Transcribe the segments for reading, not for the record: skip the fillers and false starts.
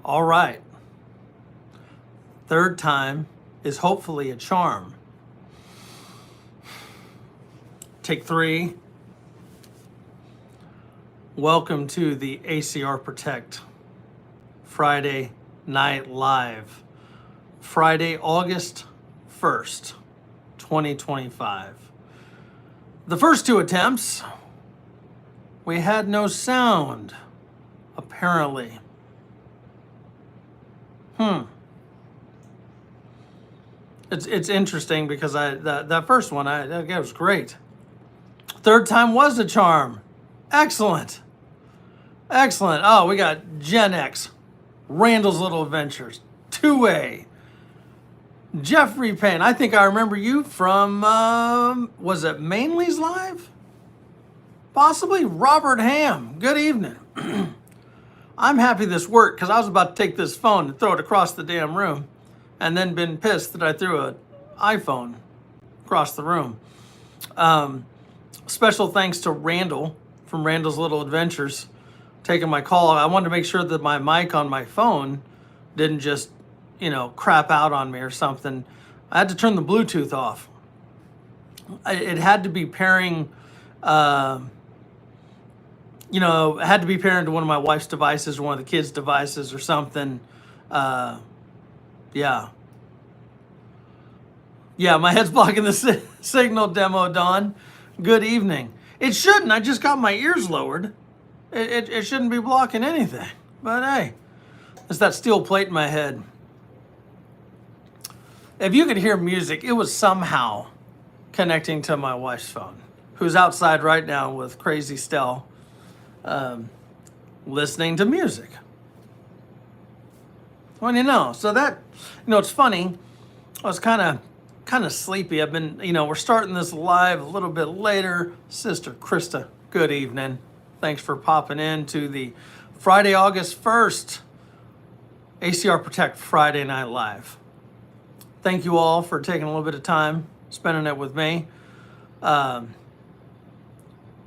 All right. Third time is hopefully a charm. Take three. Welcome to the ACR Protect Friday Night Live. Friday, August 1st, 2025. The first two attempts, we had no sound, apparently. It's interesting because that first one that was great. Third time was a charm. Excellent. Excellent. Oh, we got Gen X, Randall's Little Adventures, 2A, Jeffrey Payne. I think I remember you from, was it Mainly's Live? Possibly. Robert Ham. Good evening. I'm happy this worked because I was about to take this phone and throw it across the damn room and then been pissed that I threw an iPhone across the room. Special thanks to Randall from Randall's Little Adventures taking my call. I wanted to make sure that my mic on my phone didn't just, crap out on me or something. I had to turn the Bluetooth off. It had to be pairing, it had to be pairing to one of my wife's devices or one of the kids' devices or something. Yeah, my head's blocking the signal, Demo Dawn. Good evening. It shouldn't. I just got my ears lowered. It shouldn't be blocking anything. But hey, it's that steel plate in my head. If you could hear music, it was somehow connecting to my wife's phone, who's outside right now with Crazy Stell, listening to music. Well, so that, it's funny. I was kind of sleepy. I've been, we're starting this live a little bit later. Sister Krista, good evening. Thanks for popping in to the Friday, August 1st, ACR Protect Friday Night Live. Thank you all for taking a little bit of time, spending it with me. Been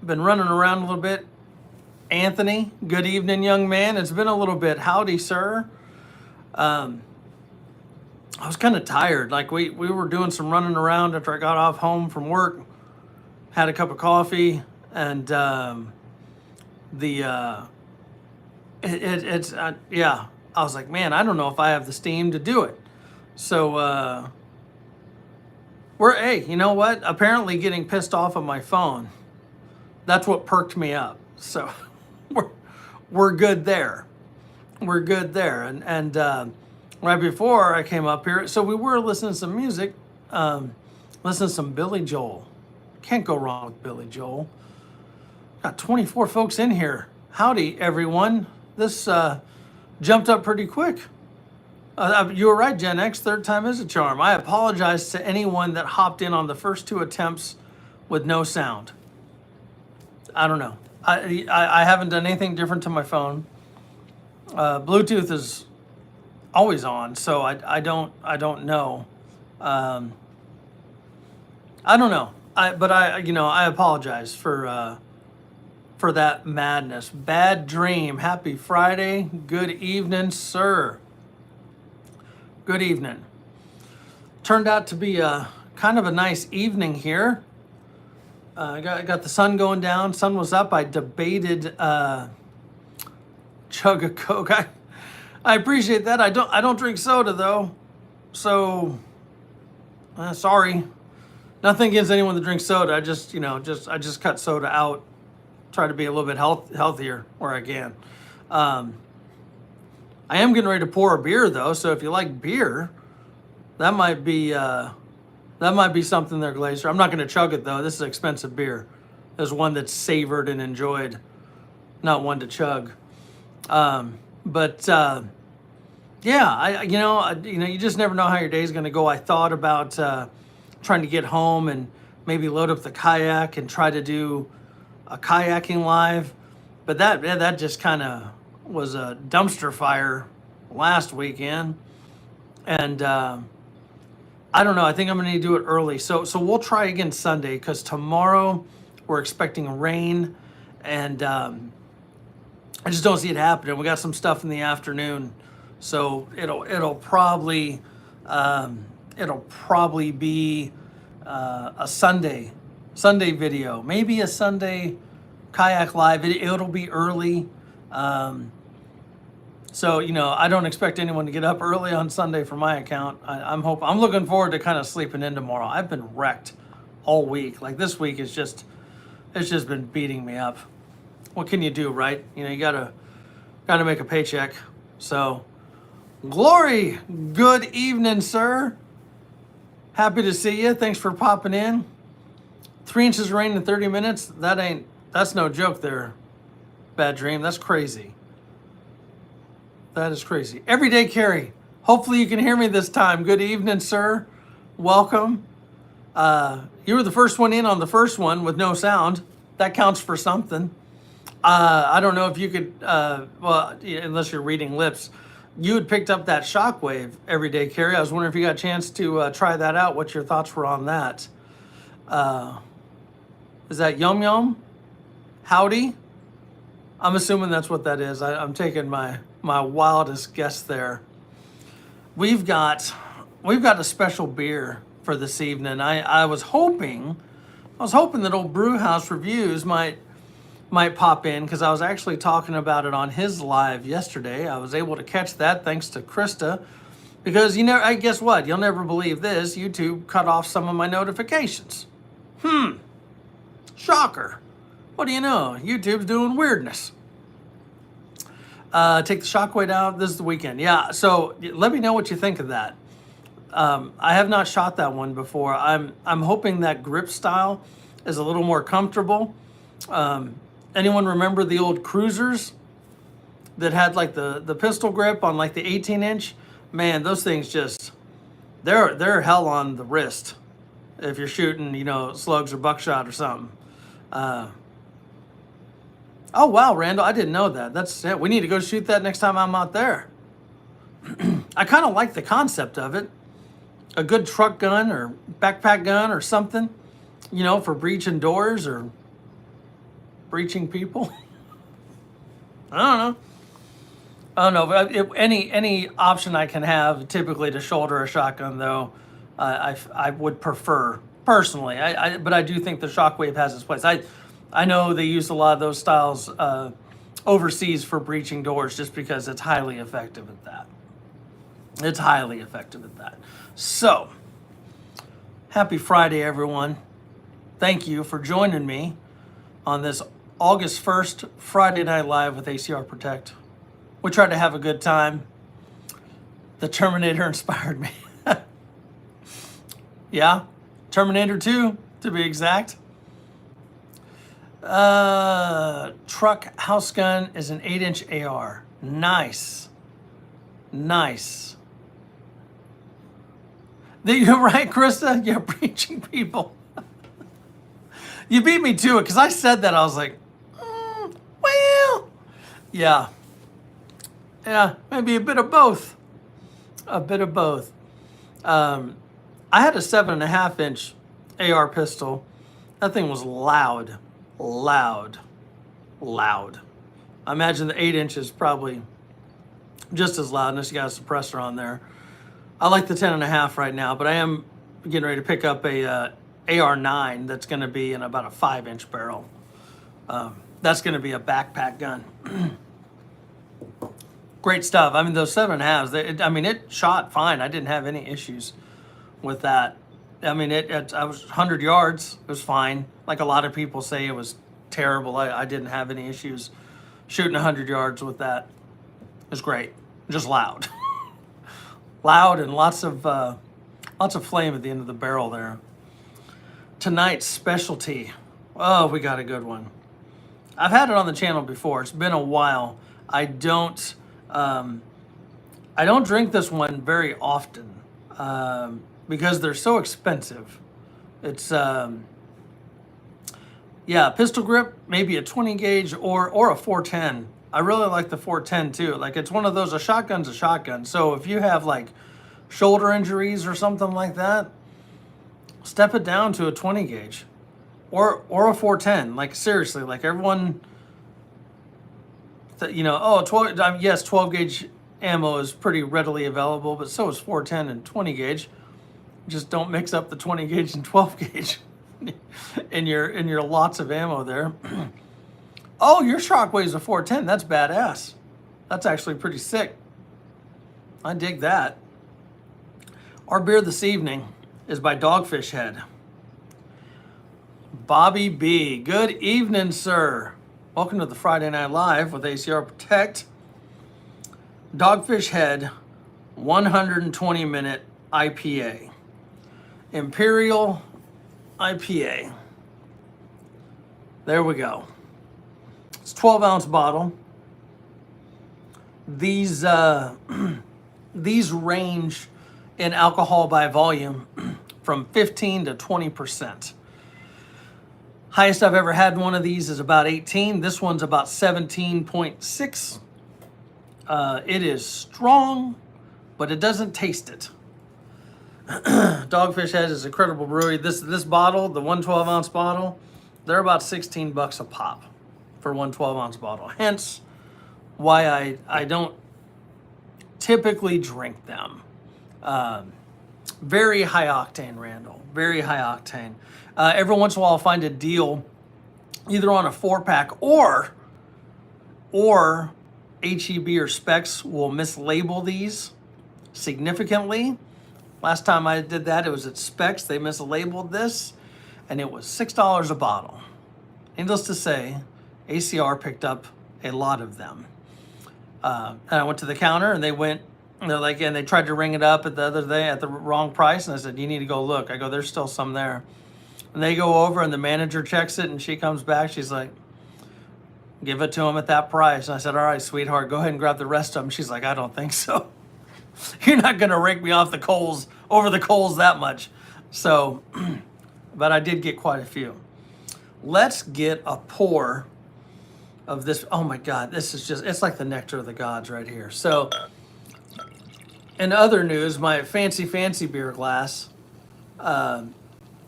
running around a little bit. Anthony, good evening, young man. It's been a little bit. Howdy, sir. I was kind of tired. Like we were doing some running around after I got off home from work, had a cup of coffee, and I was like, man, I don't know if I have the steam to do it. So you know what? Apparently getting pissed off on my phone, that's what perked me up. So we're good there. We're good there. And right before I came up here, so we were listening to some music, listening to some Billy Joel. Can't go wrong with Billy Joel. Got 24 folks in here. Howdy, everyone. This jumped up pretty quick. You were right, Gen X. Third time is a charm. I apologize to anyone that hopped in on the first two attempts with no sound. I don't know. I haven't done anything different to my phone. Bluetooth is always on, so I don't know. I don't know. I apologize for that madness. Bad dream. Happy Friday. Good evening, sir. Good evening. Turned out to be a kind of a nice evening here. Got the sun going down. Sun was up. I debated chug a Coke. I appreciate that. I don't drink soda though, so sorry. Nothing against anyone that drinks soda. I just cut soda out. Try to be a little bit healthier where I can. I am getting ready to pour a beer though, so if you like beer, that might be something there, Glacier. I'm not going to chug it though. This is expensive beer. There's one that's savored and enjoyed, not one to chug. You just never know how your day's going to go. I thought about trying to get home and maybe load up the kayak and try to do a kayaking live, but that just kind of was a dumpster fire last weekend, and I don't know. I think I'm going to need to do it early, so we'll try again Sunday because tomorrow we're expecting rain, and I just don't see it happening. We got some stuff in the afternoon, So it'll probably be a Sunday video, maybe a Sunday kayak live. It'll be early. So, I don't expect anyone to get up early on Sunday for my account. I'm looking forward to kind of sleeping in tomorrow. I've been wrecked all week. Like this week it's just been beating me up. What can you do, right? You gotta make a paycheck. So, Glory, good evening, sir. Happy to see you. Thanks for popping in. 3 inches of rain in 30 minutes. That's no joke there, Bad Dream. That's crazy. That is crazy. Everyday Carry. Hopefully you can hear me this time. Good evening, sir. Welcome. You were the first one in on the first one with no sound. That counts for something. I don't know if you could, unless you're reading lips, you had picked up that Shockwave Everyday Carry. I was wondering if you got a chance to try that out, what your thoughts were on that. Is that Yum Yum? Howdy? I'm assuming that's what that is. I'm taking my wildest guess there. We've got a special beer for this evening. I was hoping that old Brewhouse Reviews might pop in, because I was actually talking about it on his live yesterday. I was able to catch that thanks to Krista, because I guess what? You'll never believe this. YouTube cut off some of my notifications. Shocker. What do you know? YouTube's doing weirdness. Take the Shockwave out. This is the weekend. Yeah, so let me know what you think of that. I have not shot that one before. I'm hoping that grip style is a little more comfortable. Anyone remember the old cruisers that had like the pistol grip on like the 18-inch? Man, those things they're hell on the wrist if you're shooting, slugs or buckshot or something. Oh wow, Randall, I didn't know that. We need to go shoot that next time I'm out there. I kind of like the concept of it. A good truck gun or backpack gun or something, for breaching doors or breaching people. I don't know. Any option I can have, typically to shoulder a shotgun, though, I would prefer personally. But I do think the Shockwave has its place. I know they use a lot of those styles overseas for breaching doors, just because it's highly effective at that. So, happy Friday, everyone. Thank you for joining me on this August 1st Friday Night Live with ACR Protect. We tried to have a good time. The Terminator inspired me. Yeah, Terminator 2 to be exact. Truck house gun is an 8-inch AR. Nice. You're right, Krista. You're preaching people. You beat me to it, because I said that. I was like, well, yeah, maybe a bit of both. I had a 7.5-inch AR pistol. That thing was loud. I imagine the 8-inch is probably just as loud, unless you got a suppressor on there. I like the 10.5 right now, but I am getting ready to pick up a AR-9 that's going to be in about a 5-inch barrel. That's going to be a backpack gun. Great stuff. I mean, those 7.5s, it shot fine. I didn't have any issues with that. I mean, I was 100 yards. It was fine. Like a lot of people say it was terrible. I didn't have any issues shooting 100 yards with that. It was great. Just loud. Loud and lots of flame at the end of the barrel there. Tonight's specialty. Oh, we got a good one. I've had it on the channel before. It's been a while. I don't drink this one very often because they're so expensive. It's pistol grip, maybe a 20 gauge or a 410. I really like the 410 too. Like, it's one of those, a shotgun's a shotgun. So if you have like shoulder injuries or something like that, step it down to a 20 gauge or a 410. Like, seriously, like everyone, 12 gauge ammo is pretty readily available, but so is 410 and 20 gauge. Just don't mix up the 20 gauge and 12 gauge in your lots of ammo there. Oh, your Shockwave's a 410. That's badass. That's actually pretty sick. I dig that. Our beer this evening is by Dogfish Head. Bobby B. Good evening, sir. Welcome to the Friday Night Live with ACR Protect. Dogfish Head 120-minute IPA. Imperial IPA. There we go. It's a 12-ounce bottle. These these range in alcohol by volume from 15 to 20%. Highest I've ever had one of these is about 18. This one's about 17.6. It is strong, but it doesn't taste it. Dogfish Head is a credible brewery. This bottle, the 112-ounce bottle, they're about $16 a pop for one 12-ounce bottle. Hence why I don't typically drink them. Very high octane, Randall. Very high octane. Every once in a while I'll find a deal either on a 4-pack or HEB or Specs will mislabel these significantly. Last time I did that, it was at Specs. They mislabeled this, and it was $6 a bottle. Needless to say, ACR picked up a lot of them. And I went to the counter, and they're like, and they tried to ring it up at the other day at the wrong price, and I said, you need to go look. I go, there's still some there. And they go over, and the manager checks it, and she comes back. She's like, give it to him at that price. And I said, all right, sweetheart, go ahead and grab the rest of them. She's like, I don't think so. You're not going to rake me off the coals, over the coals that much. So, but I did get quite a few. Let's get a pour of this. Oh my God, this is just, it's like the nectar of the gods right here. So, in other news, my fancy beer glass,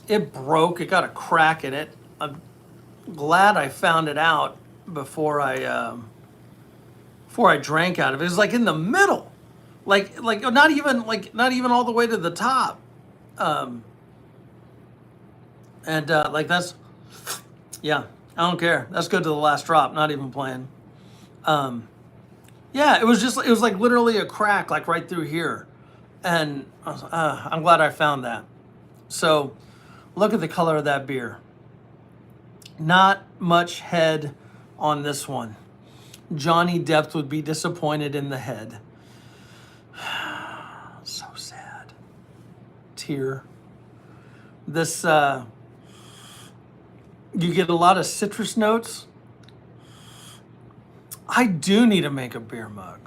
it broke. It got a crack in it. I'm glad I found it out before I drank out of it. It was like in the middle, like not even all the way to the top, like that's, yeah, I don't care. That's good to the last drop. Not even playing. Yeah, it was like literally a crack, like right through here, and I'm glad I found that. So, look at the color of that beer. Not much head on this one. Johnny Depp would be disappointed in the head. So sad. Tear. This, you get a lot of citrus notes. I do need to make a beer mug.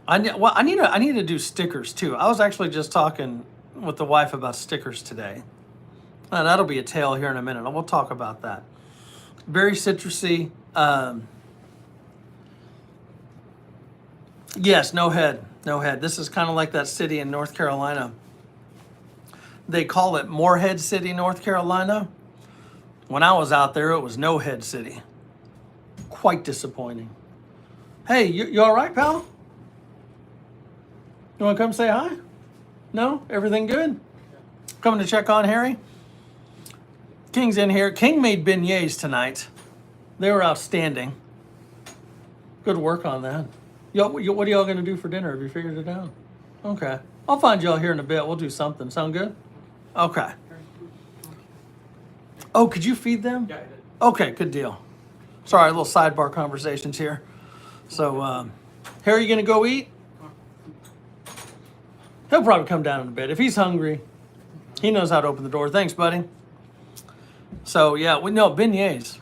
I need to do stickers too. I was actually just talking with the wife about stickers today. That'll be a tale here in a minute. We'll talk about that. Very citrusy. Yes, no head. This is kind of like that city in North Carolina. They call it Morehead City, North Carolina. When I was out there, it was No Head City. Quite disappointing. Hey, you all right, pal? You want to come say hi? No? Everything good? Coming to check on Harry? King's in here. King made beignets tonight. They were outstanding. Good work on that. What are y'all going to do for dinner? Have you figured it out? Okay. I'll find y'all here in a bit. We'll do something. Sound good? Okay. Oh, could you feed them? Yeah, I did. Okay, good deal. Sorry, little sidebar conversations here. So, Harry, you going to go eat? He'll probably come down in a bit. If he's hungry, he knows how to open the door. Thanks, buddy. So, yeah, we know beignets.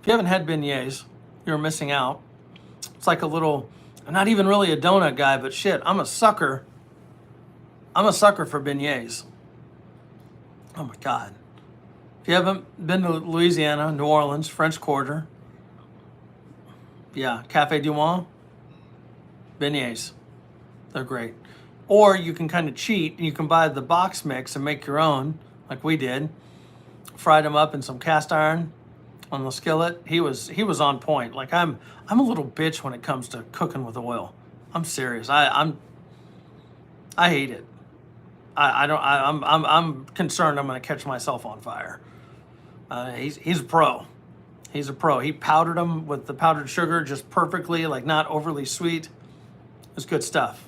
If you haven't had beignets, you're missing out. It's like a little, I'm not even really a donut guy, but shit, I'm a sucker. I'm a sucker for beignets. Oh my God. If you haven't been to Louisiana, New Orleans, French Quarter, yeah, Cafe Du Monde, beignets. They're great. Or you can kind of cheat and you can buy the box mix and make your own, like we did. Fried them up in some cast iron on the skillet. He was on point. Like I'm a little bitch when it comes to cooking with oil. I'm serious. I hate it. I don't. I'm concerned I'm going to catch myself on fire. He's a pro. He's a pro. He powdered them with the powdered sugar just perfectly, like not overly sweet. It's good stuff.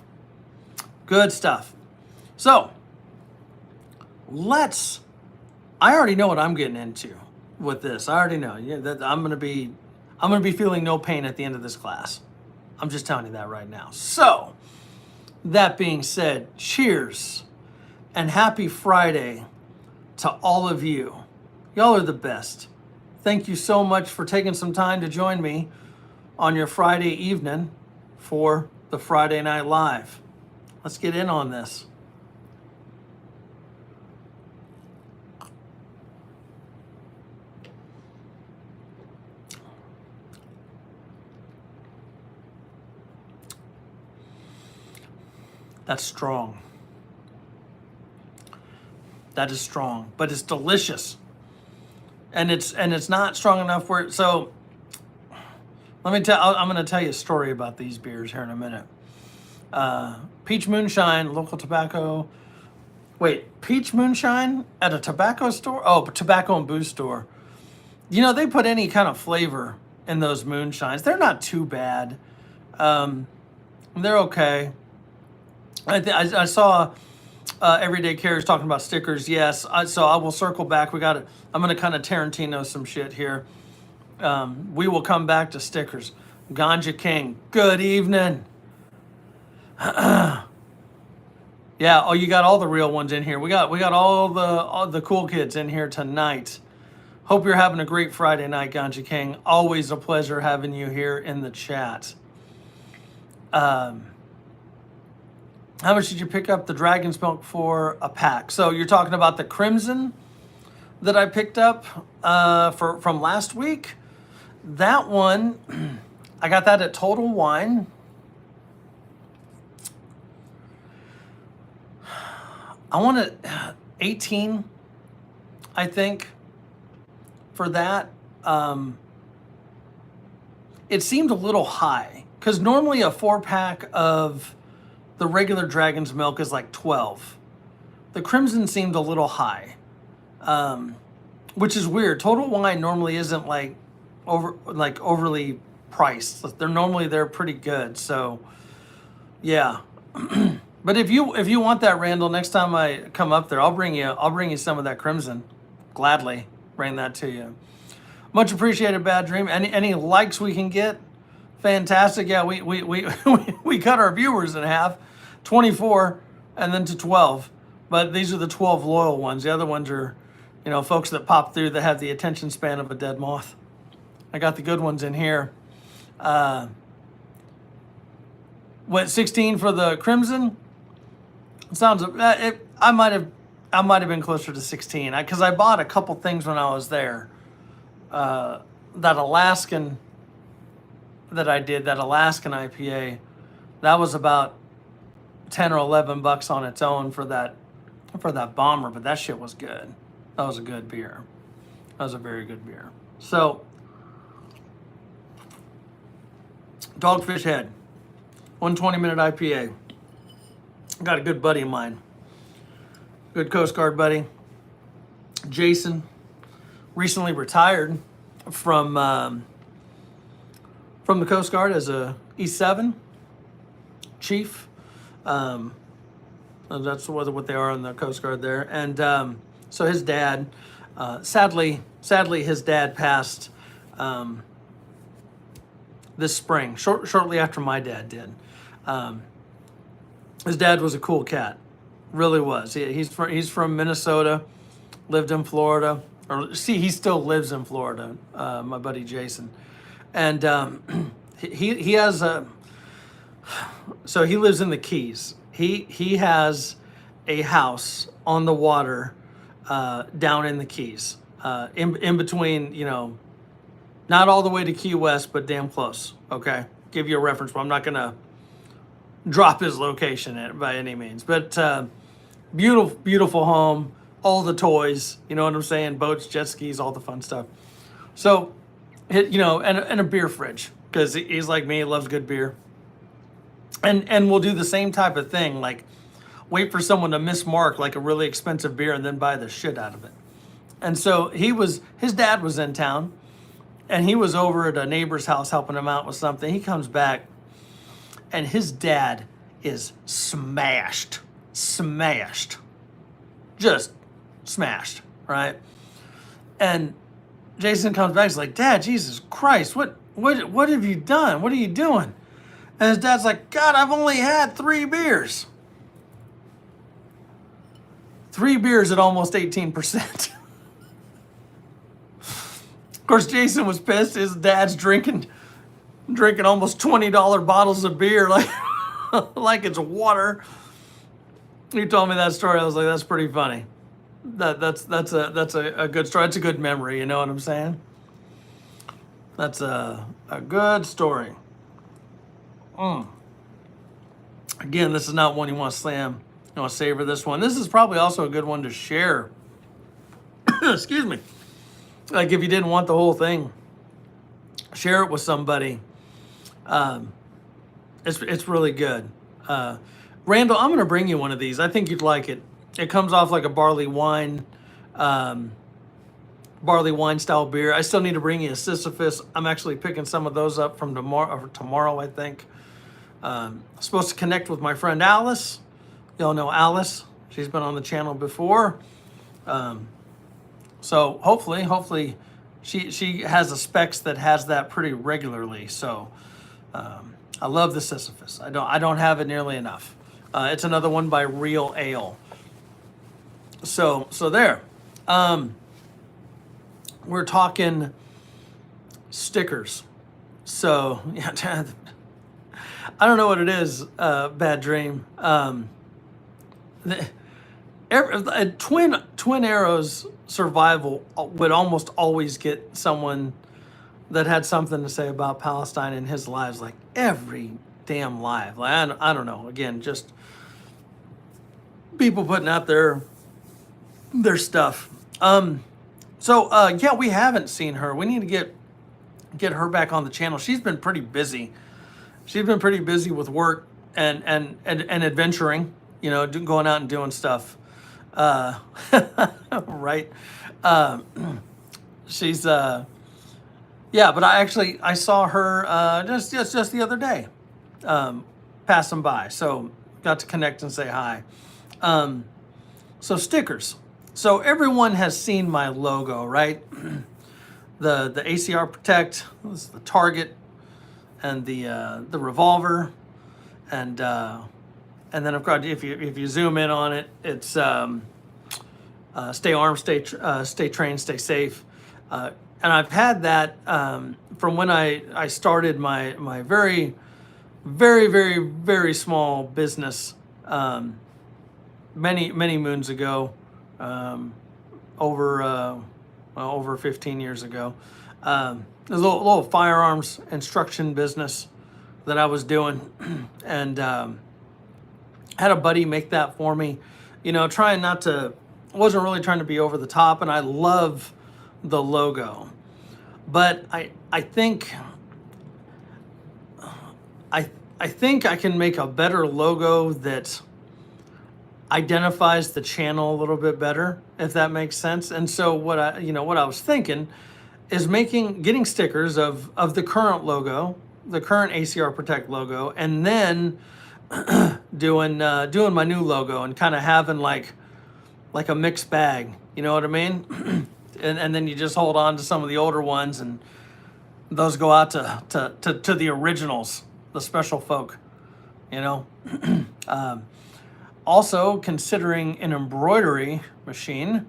Good stuff. So I already know what I'm getting into with this. I already know. Yeah, that I'm gonna be feeling no pain at the end of this class. I'm just telling you that right now. So that being said, cheers and happy Friday to all of you. Y'all are the best. Thank you so much for taking some time to join me on your Friday evening for the Friday Night Live. Let's get in on this. That's strong. That is strong, but it's delicious. And it's not strong enough where, so I'm going to tell you a story about these beers here in a minute. Peach Moonshine, local tobacco. Wait, Peach Moonshine at a tobacco store? Oh, tobacco and booze store. You know, they put any kind of flavor in those moonshines. They're not too bad. They're okay. I saw Everyday Carriers talking about stickers. Yes, so I will circle back. I'm going to kind of Tarantino some shit here. We will come back to stickers. Ganja King, good evening. Yeah, oh, you got all the real ones in here. We got all the cool kids in here tonight. Hope you're having a great Friday night, Ganja King. Always a pleasure having you here in the chat. How much did you pick up the Dragon's Milk for a pack? So you're talking about the Crimson that I picked up from last week. That one, I got that at Total Wine. I wanted 18, I think, for that. It seemed a little high because normally a 4-pack of the regular Dragon's Milk is like 12. The Crimson seemed a little high, which is weird. Total Wine normally isn't overly priced. They're pretty good. So, yeah. But if you want that, Randall, next time I come up there, I'll bring you some of that Crimson. Gladly bring that to you. Much appreciated, Bad Dream. Any likes we can get? Fantastic. Yeah, we cut our viewers in half, 24 and then to 12. But these are the 12 loyal ones. The other ones are, folks that pop through that have the attention span of a dead moth. I got the good ones in here. What, 16 for the Crimson? Sounds I might have been closer to 16 because I bought a couple things when I was there. That Alaskan IPA, that was about 10 or 11 bucks on its own for that bomber, but that shit was good. That was a good beer. That was a very good beer. So, Dogfish Head, 120-minute IPA. Got a good buddy of mine, good Coast Guard buddy, Jason, recently retired from the Coast Guard as a E7 chief. That's what they are in the Coast Guard there. And so his dad, sadly, his dad passed this spring, shortly after my dad did. His dad was a cool cat, really was. He's from Minnesota, lived in Florida, he still lives in Florida. My buddy Jason, and he has so he lives in the Keys. He has a house on the water down in the Keys, in between, not all the way to Key West, but damn close. Okay, give you a reference, but I'm not gonna drop his location by any means. But beautiful home, all the toys, you know what I'm saying? Boats, jet skis, all the fun stuff. So, and a beer fridge, because he's like me, he loves good beer. and we'll do the same type of thing, like wait for someone to mismark like a really expensive beer and then buy the shit out of it. And so his dad was in town, and he was over at a neighbor's house helping him out with something. He comes back, and his dad is smashed, just smashed, right? And Jason comes back, he's like, Dad, Jesus Christ, what have you done? What are you doing? And his dad's like, God, I've only had 3 beers. 3 beers at almost 18%. Of course, Jason was pissed. His dad's drinking almost $20 bottles of beer like like it's water. He told me that story. I was like, that's pretty funny. That's a good story. It's a good memory. You know what I'm saying? That's a good story. Again, this is not one you want to slam. You want to savor this one. This is probably also a good one to share. Excuse me. Like if you didn't want the whole thing, share it with somebody. It's really good. Randall, I'm going to bring you one of these. I think you'd like it. It comes off like a barley wine style beer. I still need to bring you a Sisyphus. I'm actually picking some of those up from tomorrow, I think. Supposed to connect with my friend Alice. Y'all know Alice. She's been on the channel before. So hopefully she has a specs that has that pretty regularly. So I love the Sisyphus. I don't have it nearly enough. It's another one by Real Ale. So there. We're talking stickers. So yeah, I don't know what it is. Bad Dream. Twin Arrows survival would almost always get someone that had something to say about Palestine in his lives, like every damn live. Like I don't know. Again, just people putting out their stuff. Yeah, we haven't seen her. We need to get her back on the channel. She's been pretty busy. She's been pretty busy with work and adventuring. You know, going out and doing stuff. Right. She's yeah, but I saw her just the other day, passing by. So got to connect and say hi. So stickers. So everyone has seen my logo, right? The ACR Protect, this is the target, and the revolver, and then of course if you zoom in on it, it's stay armed, stay trained, stay safe. And I've had that from when I started my very, very, very, very small business many moons ago, over 15 years ago. There's a little firearms instruction business that I was doing, and had a buddy make that for me. You know, wasn't really trying to be over the top, and I love the logo, but I think I can make a better logo that identifies the channel a little bit better, if that makes sense. And so what I was thinking is getting stickers of the current logo, the current ACR Protect logo, and then doing my new logo and kind of having like a mixed bag, you know what I mean? and then you just hold on to some of the older ones, and those go out to the originals, the special folk, you know. Also considering an embroidery machine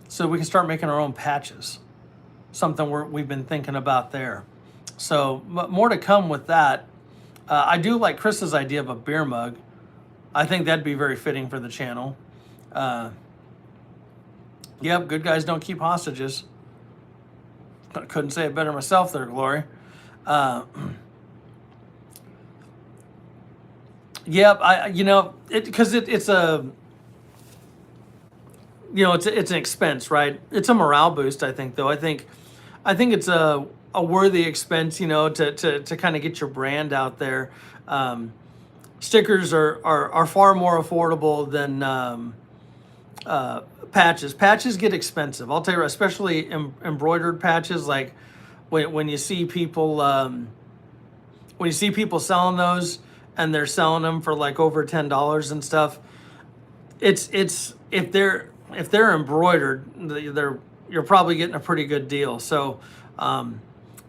so we can start making our own patches, something we've been thinking about there. So more to come with that. I do like Chris's idea of a beer mug. I think that'd be very fitting for the channel. Yep, good guys don't keep hostages. Couldn't say it better myself there, Glory. Yep, it's an expense, right? It's a morale boost, I think, though. I think it's a worthy expense, to kind of get your brand out there. Stickers are far more affordable than patches. Patches get expensive. I'll tell you, especially embroidered patches. Like when you see people selling those and they're selling them for like over $10 and stuff. It's if they're embroidered, you're probably getting a pretty good deal. So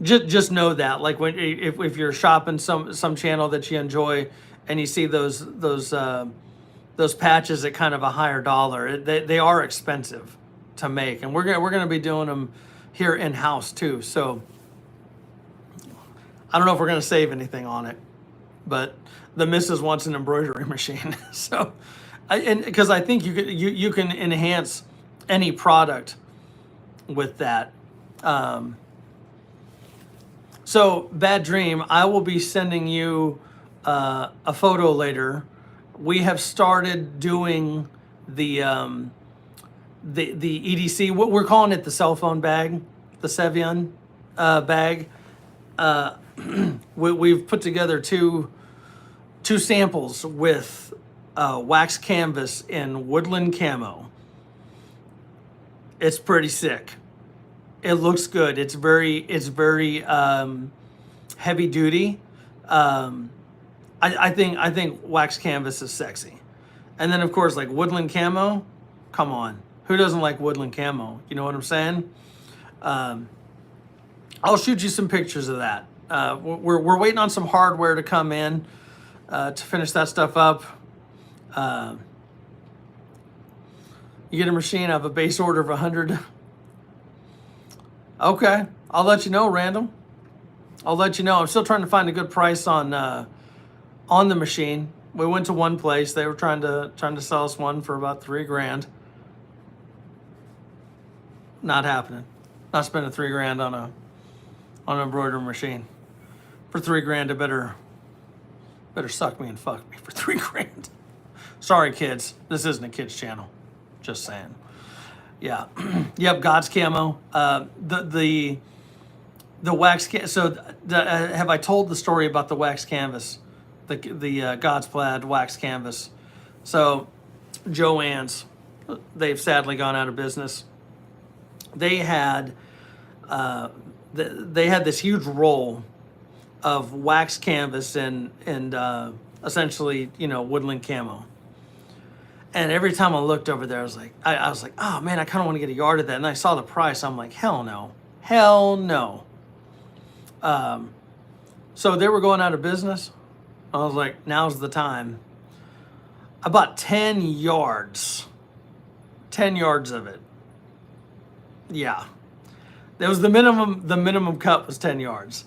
just know that, like if you're shopping some channel that you enjoy and you see those patches at kind of a higher dollar, they are expensive to make, and we're gonna be doing them here in house too. So I don't know if we're gonna save anything on it, but the missus wants an embroidery machine. So because I think you can enhance any product with that. So Bad Dream, I will be sending you a photo later. We have started doing the EDC. What we're calling it, the cell phone bag, the Sevian bag. We've put together two samples with wax canvas in woodland camo. It's pretty sick. It looks good. It's very heavy duty. I think wax canvas is sexy. And then of course, like woodland camo, come on. Who doesn't like woodland camo? You know what I'm saying? I'll shoot you some pictures of that. We're waiting on some hardware to come in to finish that stuff up. You get a machine, I have a base order of 100. Okay, I'll let you know, Randall. I'll let you know. I'm still trying to find a good price on the machine. We went to one place. They were trying to sell us one for about $3,000. Not happening. Not spending $3,000 on an embroidery machine. For $3,000, it better suck me and fuck me for $3,000. Sorry, kids. This isn't a kids channel. Just saying. Yeah. Yep. God's camo. The wax. Have I told the story about the wax canvas? The God's Plaid wax canvas. So, Joann's, they've sadly gone out of business. They had this huge roll of wax canvas and essentially, woodland camo. And every time I looked over there, I was like, oh man, I kind of want to get a yard of that. And I saw the price. I'm like, hell no. So they were going out of business. I was like, now's the time. I bought 10 yards. 10 yards of it. Yeah. That was the minimum. The minimum cut was 10 yards.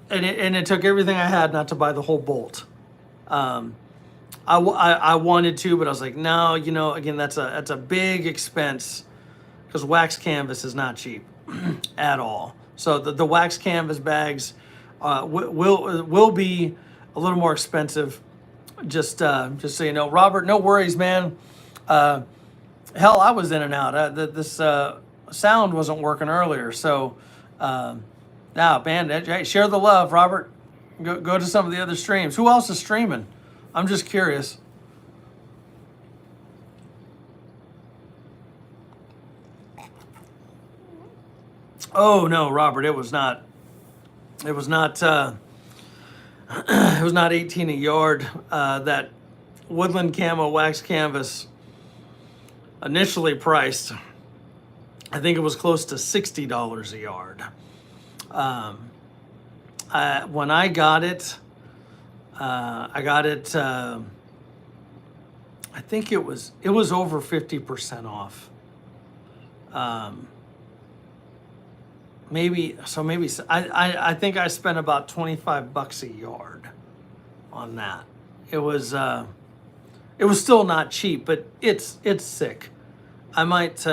And it took everything I had not to buy the whole bolt. I wanted to, but I was like, no, again, that's a big expense because wax canvas is not cheap at all. So the wax canvas bags will be a little more expensive. Just so you know, Robert, no worries, man. Hell, I was in and out. This sound wasn't working earlier, so now, man, hey, share the love, Robert. Go to some of the other streams. Who else is streaming? I'm just curious. Oh no, Robert, it was not. It was not. It was not 18 a yard. That woodland camo wax canvas initially priced, I think it was close to $60 a yard. When I got it, I think it was over 50% off. Maybe I think I spent about $25 a yard on that. It was still not cheap, but it's sick. I might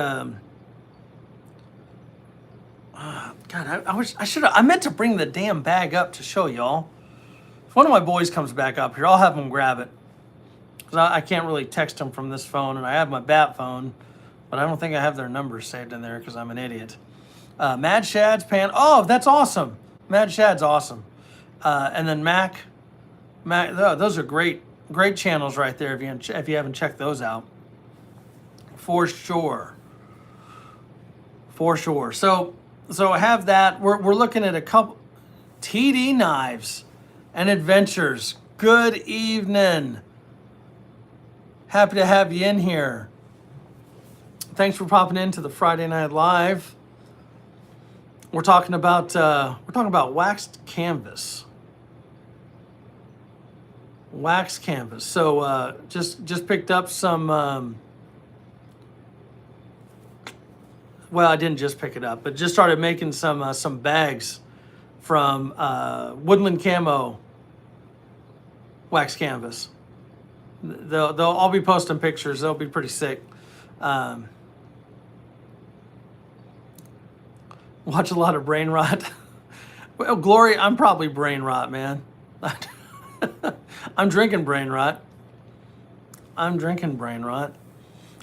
God, I meant to bring the damn bag up to show y'all. If one of my boys comes back up here, I'll have him grab it. Because I can't really text him from this phone, and I have my bat phone, but I don't think I have their numbers saved in there because I'm an idiot. Mad Shad's pan. Oh, that's awesome. Mad Shad's awesome. And then Mac, those are great Great channels right there if you haven't checked those out. For sure. For sure. So I have that. We're looking at a couple TD Knives and Adventures. Good evening. Happy to have you in here. Thanks for popping into the Friday Night Live. We're talking about waxed canvas. Wax canvas. So just picked up some. Well, I didn't just pick it up, but just started making some bags from Woodland Camo wax canvas. I'll be posting pictures. They'll be pretty sick. Watch a lot of brain rot. Well, Glory, I'm probably brain rot, man. I'm drinking brain rot.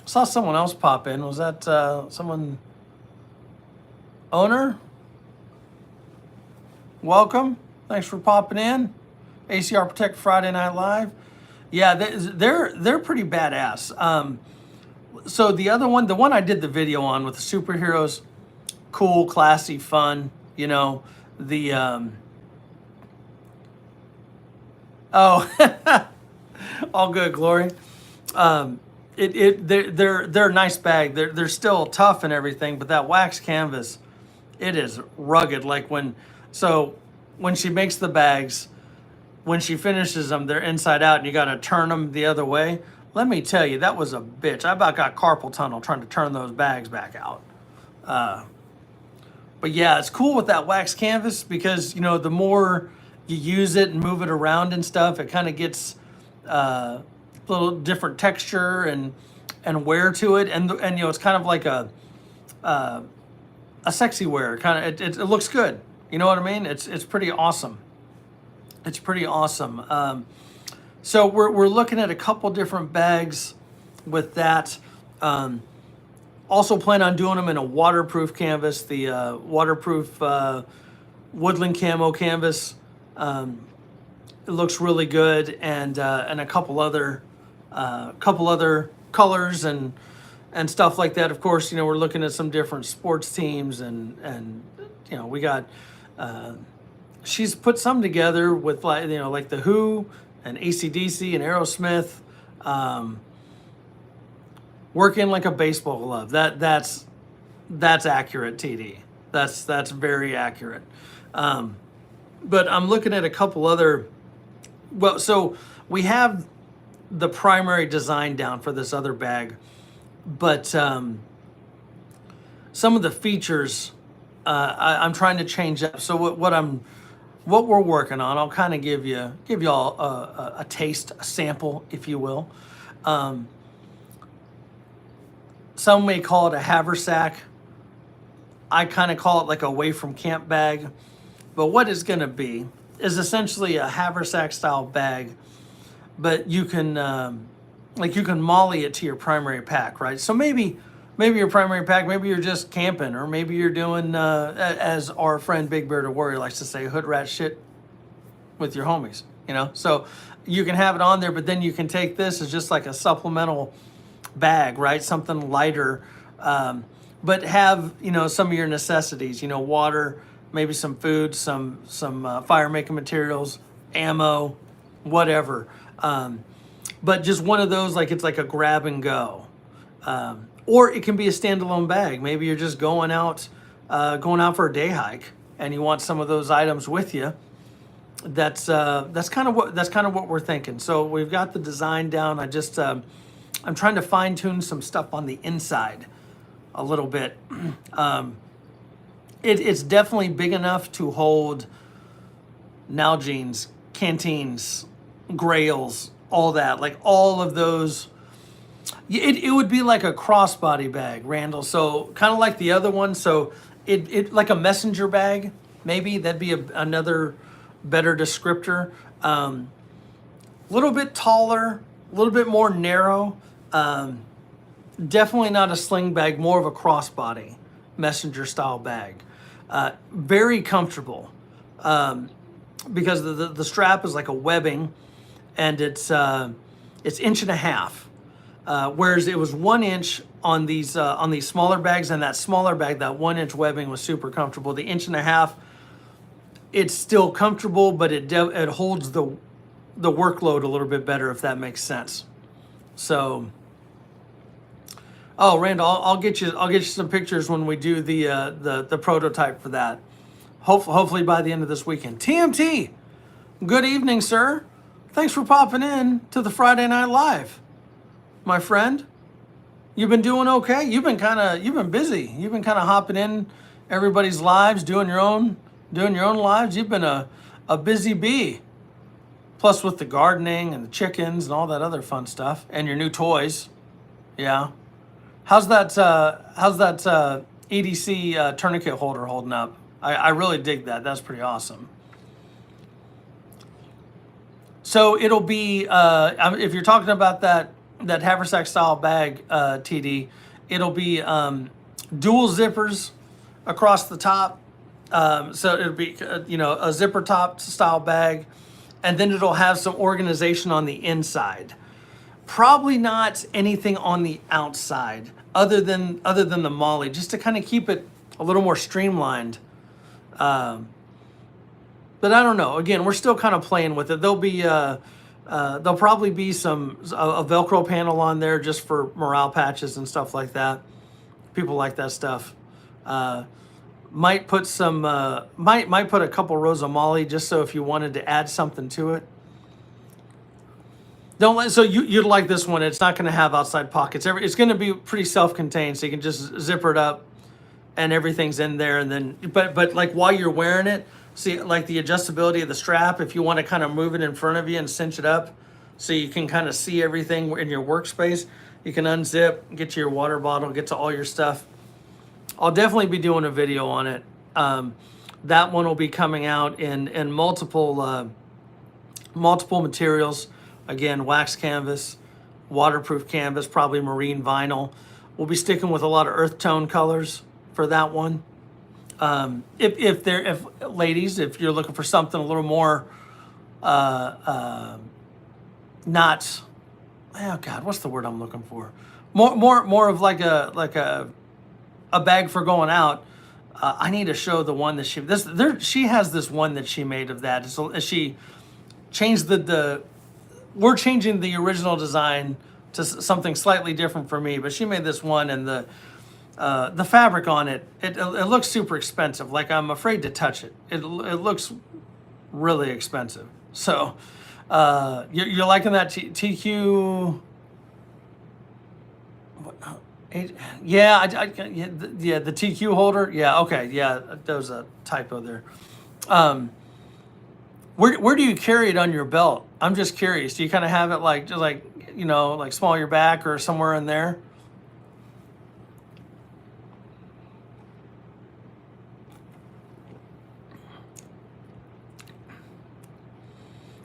Saw someone else pop in. Was that someone? Owner? Welcome. Thanks for popping in. ACR Protect Friday Night Live. Yeah, they're pretty badass. So the other one, the one I did the video on with the superheroes, cool, classy, fun. You know, the oh, all good, Glory. They're a nice bag. They're still tough and everything, but that wax canvas, it is rugged. Like when she makes the bags, when she finishes them, they're inside out, and you got to turn them the other way. Let me tell you, that was a bitch. I about got carpal tunnel trying to turn those bags back out. But yeah, it's cool with that wax canvas because, you know, the more you use it and move it around and stuff, it kind of gets a little different texture and wear to it, and you know, it's kind of like a sexy wear. Kind of, it looks good. You know what I mean? It's pretty awesome. It's pretty awesome. So we're looking at a couple different bags with that. Also plan on doing them in a waterproof canvas, the waterproof Woodland Camo canvas. It looks really good, and a couple other colors and stuff like that. Of course, you know, we're looking at some different sports teams, and you know, we got. She's put some together with, like, you know, like the Who and AC/DC and Aerosmith. Working like a baseball glove. That's accurate, TD. That's very accurate. But I'm looking at a couple other. Well, so we have the primary design down for this other bag, but some of the features I'm trying to change up. So what we're working on, I'll kind of give y'all a taste, a sample, if you will. Some may call it a haversack. I kind of call it like a away from camp bag. But what it's going to be is essentially a haversack style bag, but you can you can molly it to your primary pack, right? So maybe your primary pack, maybe you're just camping, or maybe you're doing as our friend Big Bearded Warrior likes to say, hood rat shit with your homies, you know. So you can have it on there, but then you can take this as just like a supplemental bag, right? Something lighter, but have, you know, some of your necessities, you know, water, maybe some food, some fire making materials, ammo, whatever. But just one of those, like it's like a grab and go. Or it can be a standalone bag. Maybe you're just going out for a day hike, and you want some of those items with you. That's kind of what we're thinking. So we've got the design down. I'm trying to fine tune some stuff on the inside a little bit. It's definitely big enough to hold Nalgene's, canteens, grails, all that, like all of those. It would be like a crossbody bag, Randall. So kind of like the other one. So it like a messenger bag, maybe that'd be another better descriptor. Little bit taller, a little bit more narrow. Definitely not a sling bag, more of a crossbody messenger style bag. Very comfortable because the strap is like a webbing, and it's inch and a half, whereas it was 1 inch on these smaller bags, and that smaller bag, that 1 inch webbing was super comfortable. The inch and a half, it's still comfortable, but it holds the workload a little bit better, if that makes sense. So, oh, Randall, I'll get you some pictures when we do the prototype for that. Hopefully by the end of this weekend. TMT, good evening, sir. Thanks for popping in to the Friday Night Live, my friend. You've been doing okay? You've been busy. You've been kind of hopping in everybody's lives, doing your own lives. You've been a busy bee. Plus with the gardening and the chickens and all that other fun stuff, and your new toys. Yeah. How's that EDC tourniquet holder holding up? I really dig that. That's pretty awesome. So it'll be, if you're talking about that haversack style bag, TD, it'll be dual zippers across the top. So it'll be, a zipper top style bag, and then it'll have some organization on the inside. Probably not anything on the outside other than the MOLLE, just to kind of keep it a little more streamlined. But I don't know. Again, we're still kind of playing with it. There'll probably be a Velcro panel on there just for morale patches and stuff like that. People like that stuff. Might put a couple rows of MOLLE just so if you wanted to add something to it. You'd like this one. It's not going to have outside pockets. It's going to be pretty self-contained, so you can just zipper it up, and everything's in there. And then, but like while you're wearing it, see like the adjustability of the strap. If you want to kind of move it in front of you and cinch it up, so you can kind of see everything in your workspace, you can unzip, get to your water bottle, get to all your stuff. I'll definitely be doing a video on it. That one will be coming out in multiple materials. Again, wax canvas, waterproof canvas, probably marine vinyl. We'll be sticking with a lot of earth tone colors for that one. If ladies, if you're looking for something a little more, not, oh God, what's the word I'm looking for? More of like a bag for going out. I need to show the one that she has this one that she made of that. So she changed we're changing the original design to something slightly different for me, but she made this one, and the fabric on it looks super expensive. Like I'm afraid to touch it. It looks really expensive. So you're liking that TQ? Yeah, the TQ holder. Yeah, okay, yeah, there was a typo there. Where do you carry it on your belt? I'm just curious. Do you kind of have it like small of your back or somewhere in there?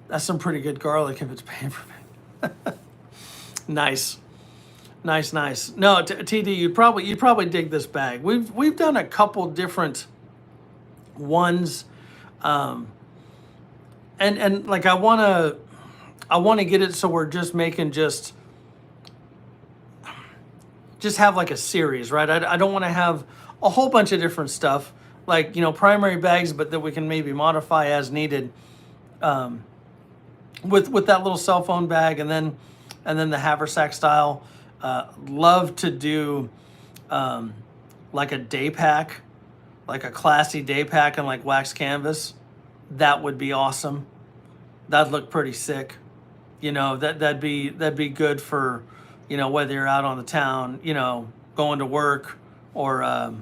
That's some pretty good garlic if it's paying for me. Nice. No, TD, you'd probably dig this bag. We've done a couple different ones, and like I wanna get it so we're just making just have like a series, right? I don't want to have a whole bunch of different stuff, like primary bags, but that we can maybe modify as needed. With that little cell phone bag, and then the haversack style. Love to do like a day pack, like a classy day pack and like wax canvas. That would be awesome. That'd look pretty sick. That'd be good for whether you're out on the town, going to work, or out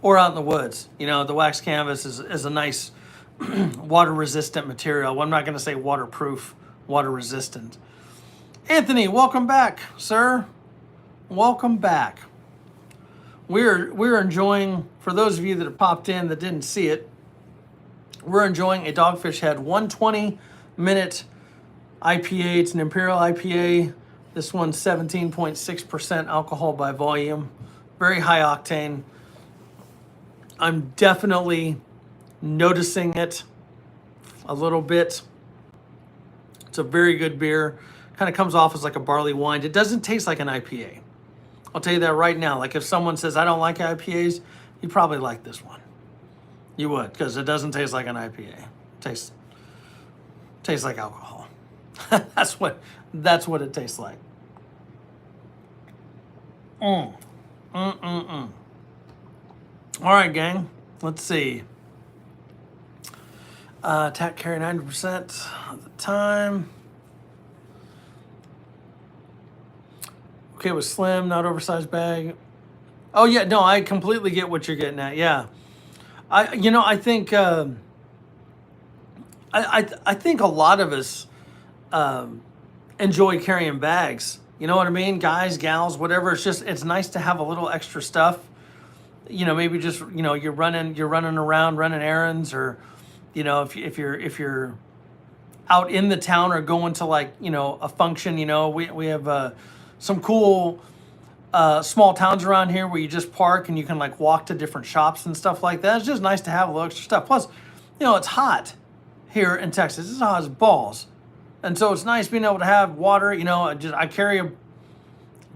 in the woods. The wax canvas is a nice water resistant material. Well, I'm not going to say waterproof, water resistant. Anthony, welcome back, sir. Welcome back. We're enjoying, for those of you that have popped in that didn't see it, we're enjoying a Dogfish Head 120-minute IPA. It's an Imperial IPA. This one's 17.6% alcohol by volume. Very high octane. I'm definitely noticing it a little bit. It's a very good beer. Kind of comes off as like a barley wine. It doesn't taste like an IPA. I'll tell you that right now. Like if someone says, I don't like IPAs, you probably like this one. You would, because it doesn't taste like an IPA. It tastes like alcohol. that's what it tastes like. All right, gang. Let's see. TAC carry 90% of the time. Okay with slim, not oversized bag. Oh yeah, no, I completely get what you're getting at. Yeah, I think I think a lot of us enjoy carrying bags. You know what I mean? Guys, gals, whatever. It's nice to have a little extra stuff. Maybe just you're running around, running errands, or if you're out in the town or going to like a function. We have some cool small towns around here where you just park and you can like walk to different shops and stuff like that. It's just nice to have a little extra stuff. Plus, it's hot here in Texas. It's hot as balls. And so it's nice being able to have water. I carry a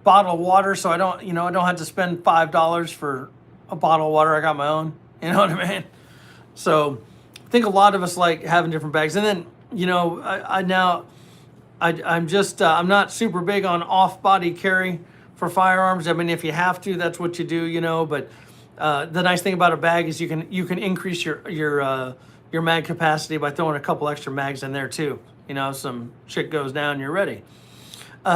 bottle of water, so I don't have to spend $5 for a bottle of water. I got my own. You know what I mean? So I think a lot of us like having different bags. And then I'm not super big on off-body carry for firearms. I mean, if you have to, that's what you do. But the nice thing about a bag is you can increase your mag capacity by throwing a couple extra mags in there too. Some shit goes down, you're ready.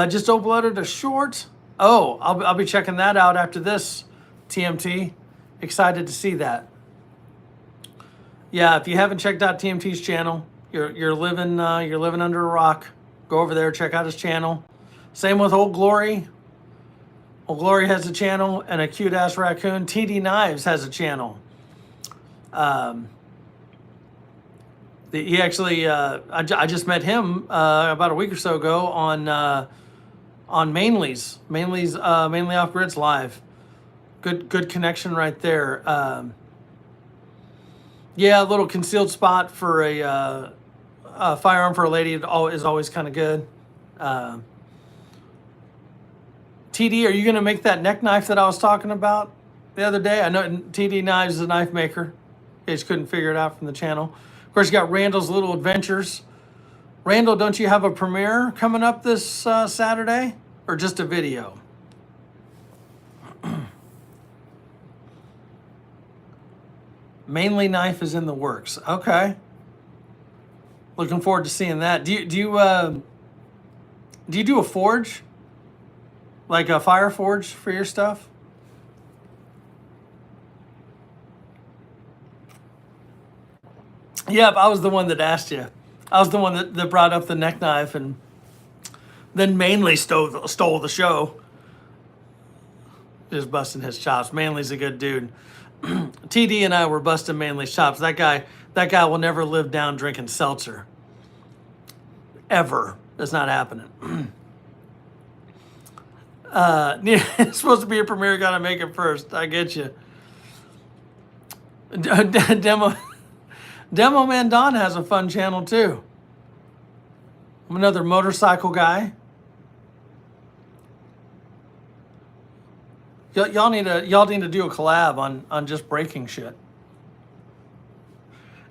Just uploaded a short. Oh, I'll be checking that out after this, TMT. Excited to see that. Yeah, if you haven't checked out TMT's channel, you're living under a rock. Go over there, check out his channel. Same with Old Glory. Old Glory has a channel, and a cute ass raccoon. TD Knives has a channel. He actually, I just met him about a week or so ago on Mainly's Mainly Off Grids Live. Good connection right there. Yeah, a little concealed spot for a firearm for a lady is always kind of good. TD, are you going to make that neck knife that I was talking about the other day? I know TD Knives is a knife maker. You just couldn't figure it out from the channel. Of course, you got Randall's Little Adventures. Randall, don't you have a premiere coming up this Saturday? Or just a video? Mainly knife is in the works. Okay. Looking forward to seeing that. Do you do a forge? Like a fire forge for your stuff? Yep, I was the one that asked you. I was the one that brought up the neck knife, and then Mainly stole the show. Just busting his chops. Mainly's a good dude. TD and I were busting Mainly's chops. That guy will never live down drinking seltzer. Ever. That's not happening. It's supposed to be a premiere, gotta make it first. I get you. Demo Man Don has a fun channel too. I'm another motorcycle guy. Y'all need to do a collab on just breaking shit.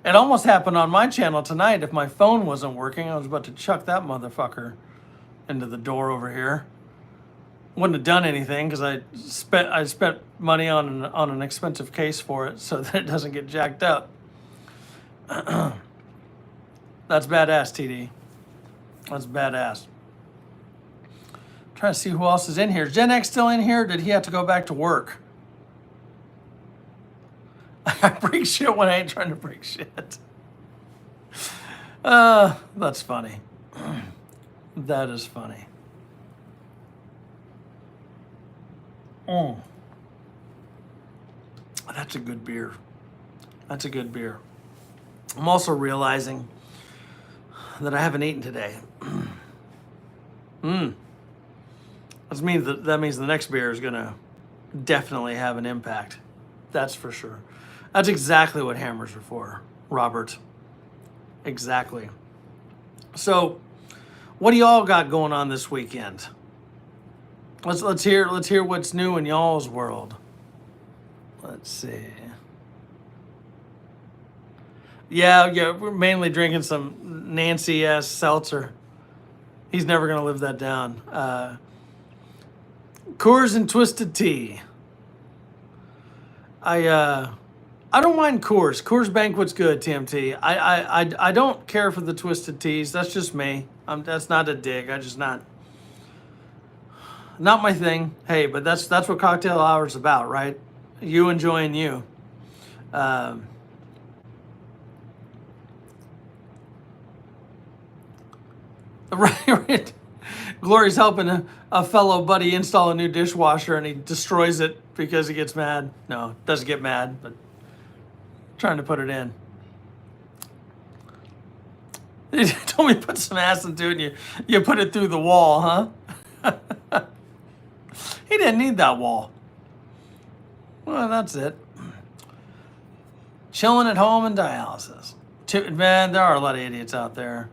It almost happened on my channel tonight. If my phone wasn't working, I was about to chuck that motherfucker into the door over here. Wouldn't have done anything because I spent money on an expensive case for it so that it doesn't get jacked up. That's badass, TD. That's badass. Trying to see who else is in here. Is Gen X still in here? Or did he have to go back to work? I break shit when I ain't trying to break shit. That's funny. That is funny. That's a good beer. That's a good beer. I'm also realizing that I haven't eaten today. That means the next beer is gonna definitely have an impact. That's for sure. That's exactly what hammers are for, Robert. Exactly. So What do y'all got going on this weekend? Let's hear what's new in y'all's world. Let's see. Yeah, we're mainly drinking some Nancy S. seltzer. He's never gonna live that down. Coors and Twisted Tea. I don't mind Coors. Coors Banquet's good, TMT. I don't care for the Twisted Teas. That's just me. That's not a dig. I just not my thing. Hey, but that's what cocktail hour's about, right? You enjoying you. Right. Glory's helping a fellow buddy install a new dishwasher and he destroys it because he gets mad. No, doesn't get mad, but trying to put it in. He told me to put some acid into it and you put it through the wall, huh? He didn't need that wall. Well, that's it. Chilling at home and dialysis. Man, there are a lot of idiots out there.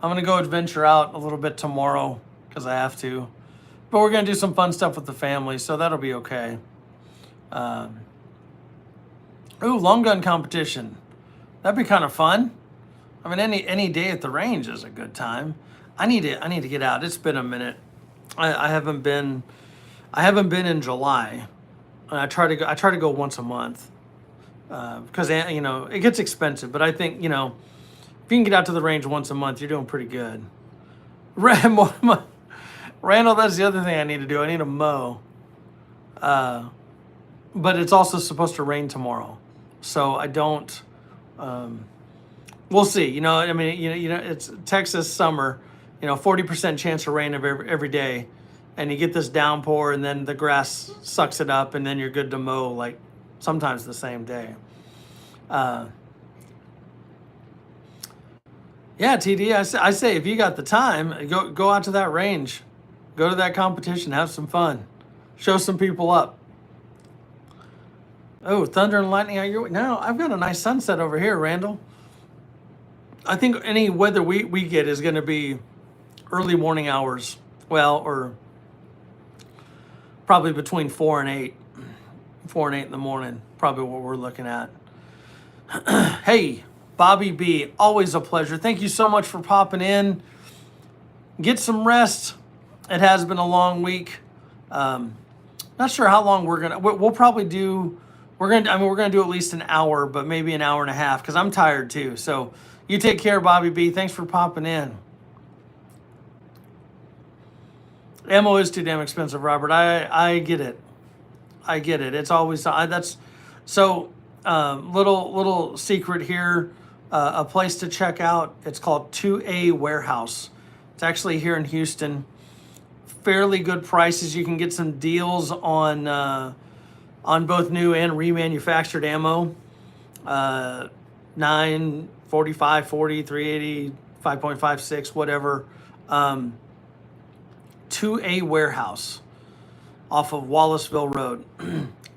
I'm going to go adventure out a little bit tomorrow because I have to. But we're going to do some fun stuff with the family, so that'll be okay. Long gun competition. That'd be kind of fun. I mean, any day at the range is a good time. I need to get out. It's been a minute. I haven't been in July. I try to go once a month because it gets expensive. But I think if you can get out to the range once a month, you're doing pretty good. Randall, that's the other thing I need to do. I need to mow. But it's also supposed to rain tomorrow, so I don't. We'll see. It's Texas summer. 40% chance of rain every day, and you get this downpour, and then the grass sucks it up, and then you're good to mow like sometimes the same day. Yeah, TD, I say if you got the time, go out to that range, go to that competition, have some fun, show some people up. Oh, thunder and lightning! No, I've got a nice sunset over here, Randall. I think any weather we get is going to be early morning hours. Well, or probably between 4 and 8 in the morning. Probably what we're looking at. Hey, Bobby B, always a pleasure. Thank you so much for popping in. Get some rest. It has been a long week. Not sure how long we'll probably do. We're gonna do at least an hour, but maybe an hour and a half because I'm tired too. So you take care, Bobby B. Thanks for popping in. Ammo is too damn expensive, Robert. I get it. It's always that's so. Little secret here. A place to check out. It's called 2A Warehouse. It's actually here in Houston. Fairly good prices. You can get some deals on both new and remanufactured ammo. 9, 45, 40, 380, 5.56, whatever. 2A Warehouse off of Wallaceville Road.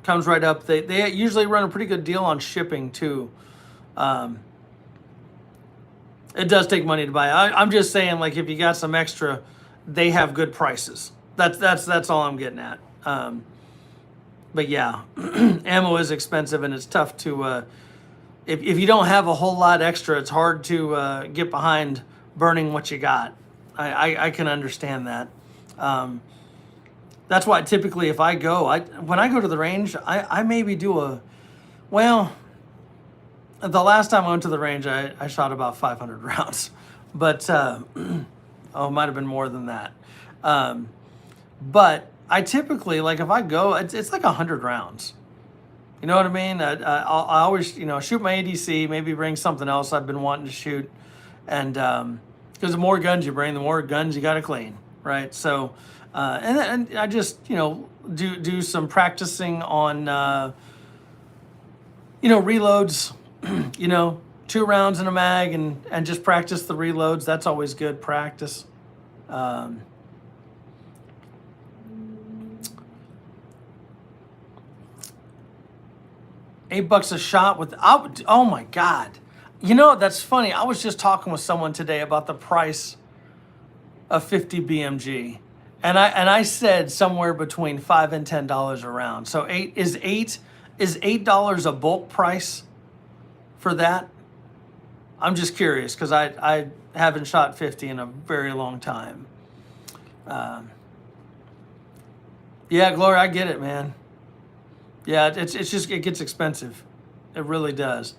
Comes right up. They usually run a pretty good deal on shipping too. It does take money to buy. I'm just saying, like, if you got some extra, they have good prices. That's all I'm getting at. But yeah, ammo is expensive and it's tough to. If you don't have a whole lot extra, it's hard to get behind burning what you got. I can understand that. That's why typically if I go, when I go to the range, I maybe do the last time I went to the range, I shot about 500 rounds, but it might have been more than that. But I typically, like, if I go, it's like 100 rounds. You know what I mean? I always, shoot my ADC, maybe bring something else I've been wanting to shoot, and because the more guns you bring, the more guns you got to clean, right? So, and I just, do some practicing on, reloads, 2 rounds in a mag and just practice the reloads. That's always good practice. $8 a shot oh my God. That's funny. I was just talking with someone today about the price a 50 BMG, and I said somewhere between $5 and $10 a round. So $8 a bulk price for that? I'm just curious because I haven't shot 50 in a very long time. Yeah, Gloria, I get it, man. Yeah, it's just it gets expensive. It really does.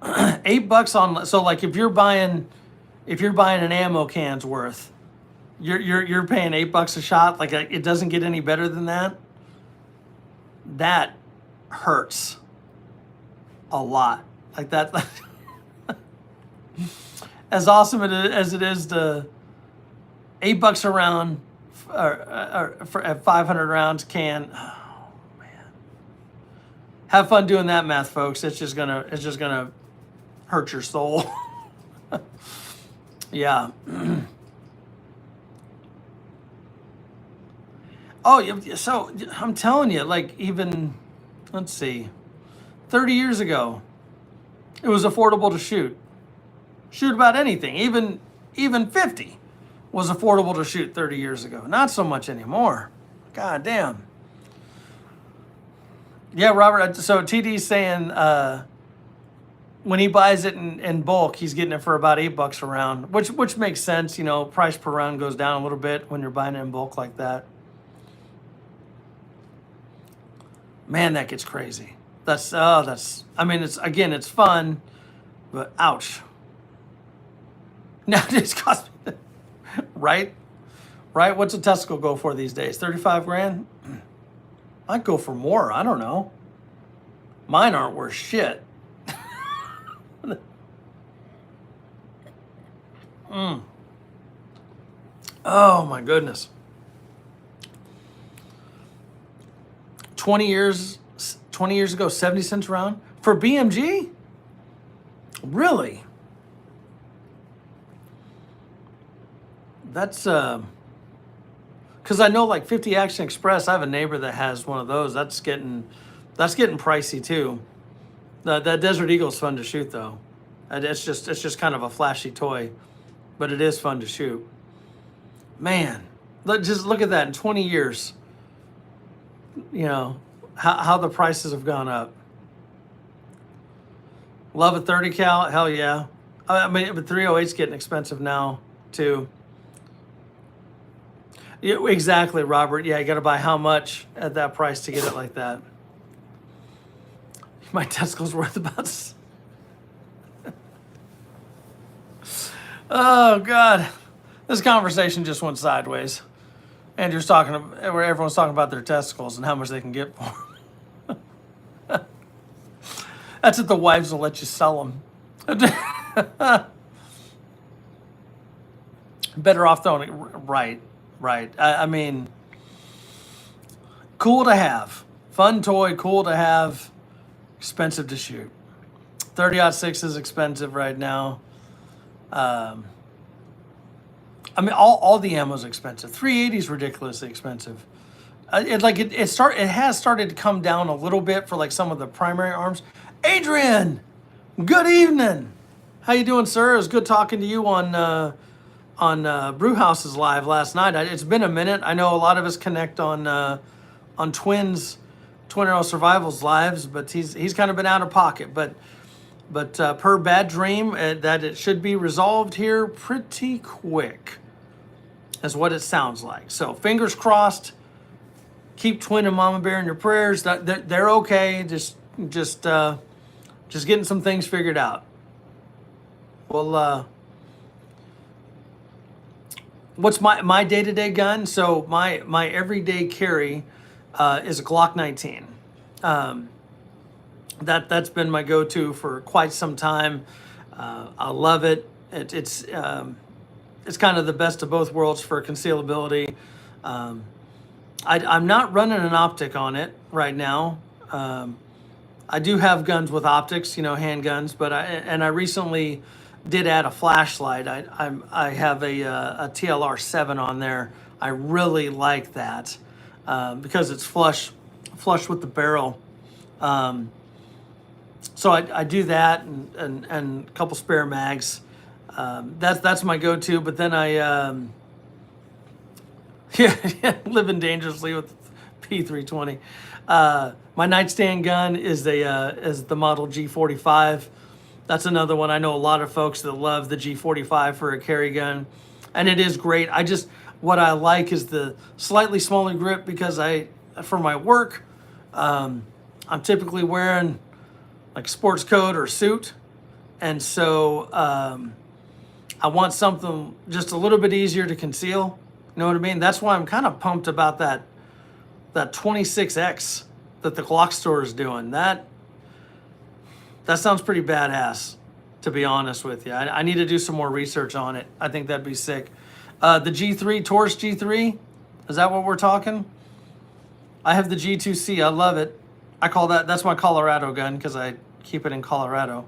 $8 on, so like if you're buying an ammo can's worth, you're paying $8 a shot. Like it doesn't get any better than that. That hurts a lot. Like that. As awesome as it is to $8 a round for at 500 rounds can. Oh man, have fun doing that math, folks. It's just gonna hurt your soul. Yeah. Oh, so I'm telling you, like even, let's see, 30 years ago, it was affordable to shoot. Shoot about anything, even 50 was affordable to shoot 30 years ago. Not so much anymore. God damn. Yeah, Robert, so TD's saying when he buys it in bulk, he's getting it for about $8 a round, which makes sense. You know, price per round goes down a little bit when you're buying it in bulk like that. Man, that gets crazy. I mean, it's fun, but ouch. Now it's cost me, right? What's a testicle go for these days? 35 grand? I'd go for more. I don't know. Mine aren't worth shit. Oh my goodness. 20 years ago, 70 cents a round for BMG? Really? That's because I know like 50 Action Express, I have a neighbor that has one of those. That's getting pricey too. That Desert Eagle's fun to shoot though. It's just kind of a flashy toy, but it is fun to shoot. Man, just look at that in 20 years. You know how the prices have gone up. Love a 30 cal, hell yeah. I mean, but 308's getting expensive now too. Yeah, exactly, Robert. Yeah, you got to buy how much at that price to get it like that. My testicles worth about. Oh God, this conversation just went sideways. Andrew's talking, where everyone's talking about their testicles and how much they can get for them. That's if the wives will let you sell them. Better off throwing it right. I mean, cool to have, fun toy, cool to have, expensive to shoot. 30-06 is expensive right now. I mean, all the ammo's expensive. 380 is ridiculously expensive. It has started to come down a little bit for like some of the primary arms. Adrian, good evening. How you doing, sir? It was good talking to you on Brewhouse's live last night. It's been a minute. I know a lot of us connect on Twin Arrow Survival's lives, but he's kind of been out of pocket. But per Bad Dream, that it should be resolved here pretty quick, is what it sounds like. So fingers crossed. Keep Twin and Mama Bear in your prayers. They're okay. Just getting some things figured out. Well, what's my day-to-day gun? So my everyday carry is a Glock 19. That's been my go-to for quite some time. I love it. It's kind of the best of both worlds for concealability. I'm not running an optic on it right now. I do have guns with optics, handguns, but I recently did add a flashlight. I have a TLR 7 on there. I really like that because it's flush with the barrel. So I do that and a couple spare mags. That's my go-to. But then I Yeah, yeah, living dangerously with P320. My nightstand gun is the model G45. That's another one. I know a lot of folks that love the G45 for a carry gun, and it is great. What I like is the slightly smaller grip because for my work, I'm typically wearing like sports coat or suit, and so I want something just a little bit easier to conceal. You know what I mean? That's why I'm kind of pumped about that 26X that the Glock store is doing. That sounds pretty badass, to be honest with you. I need to do some more research on it. I think that'd be sick. The G3, Taurus G3, is that what we're talking? I have the G2C. I love it. That's my Colorado gun because I keep it in Colorado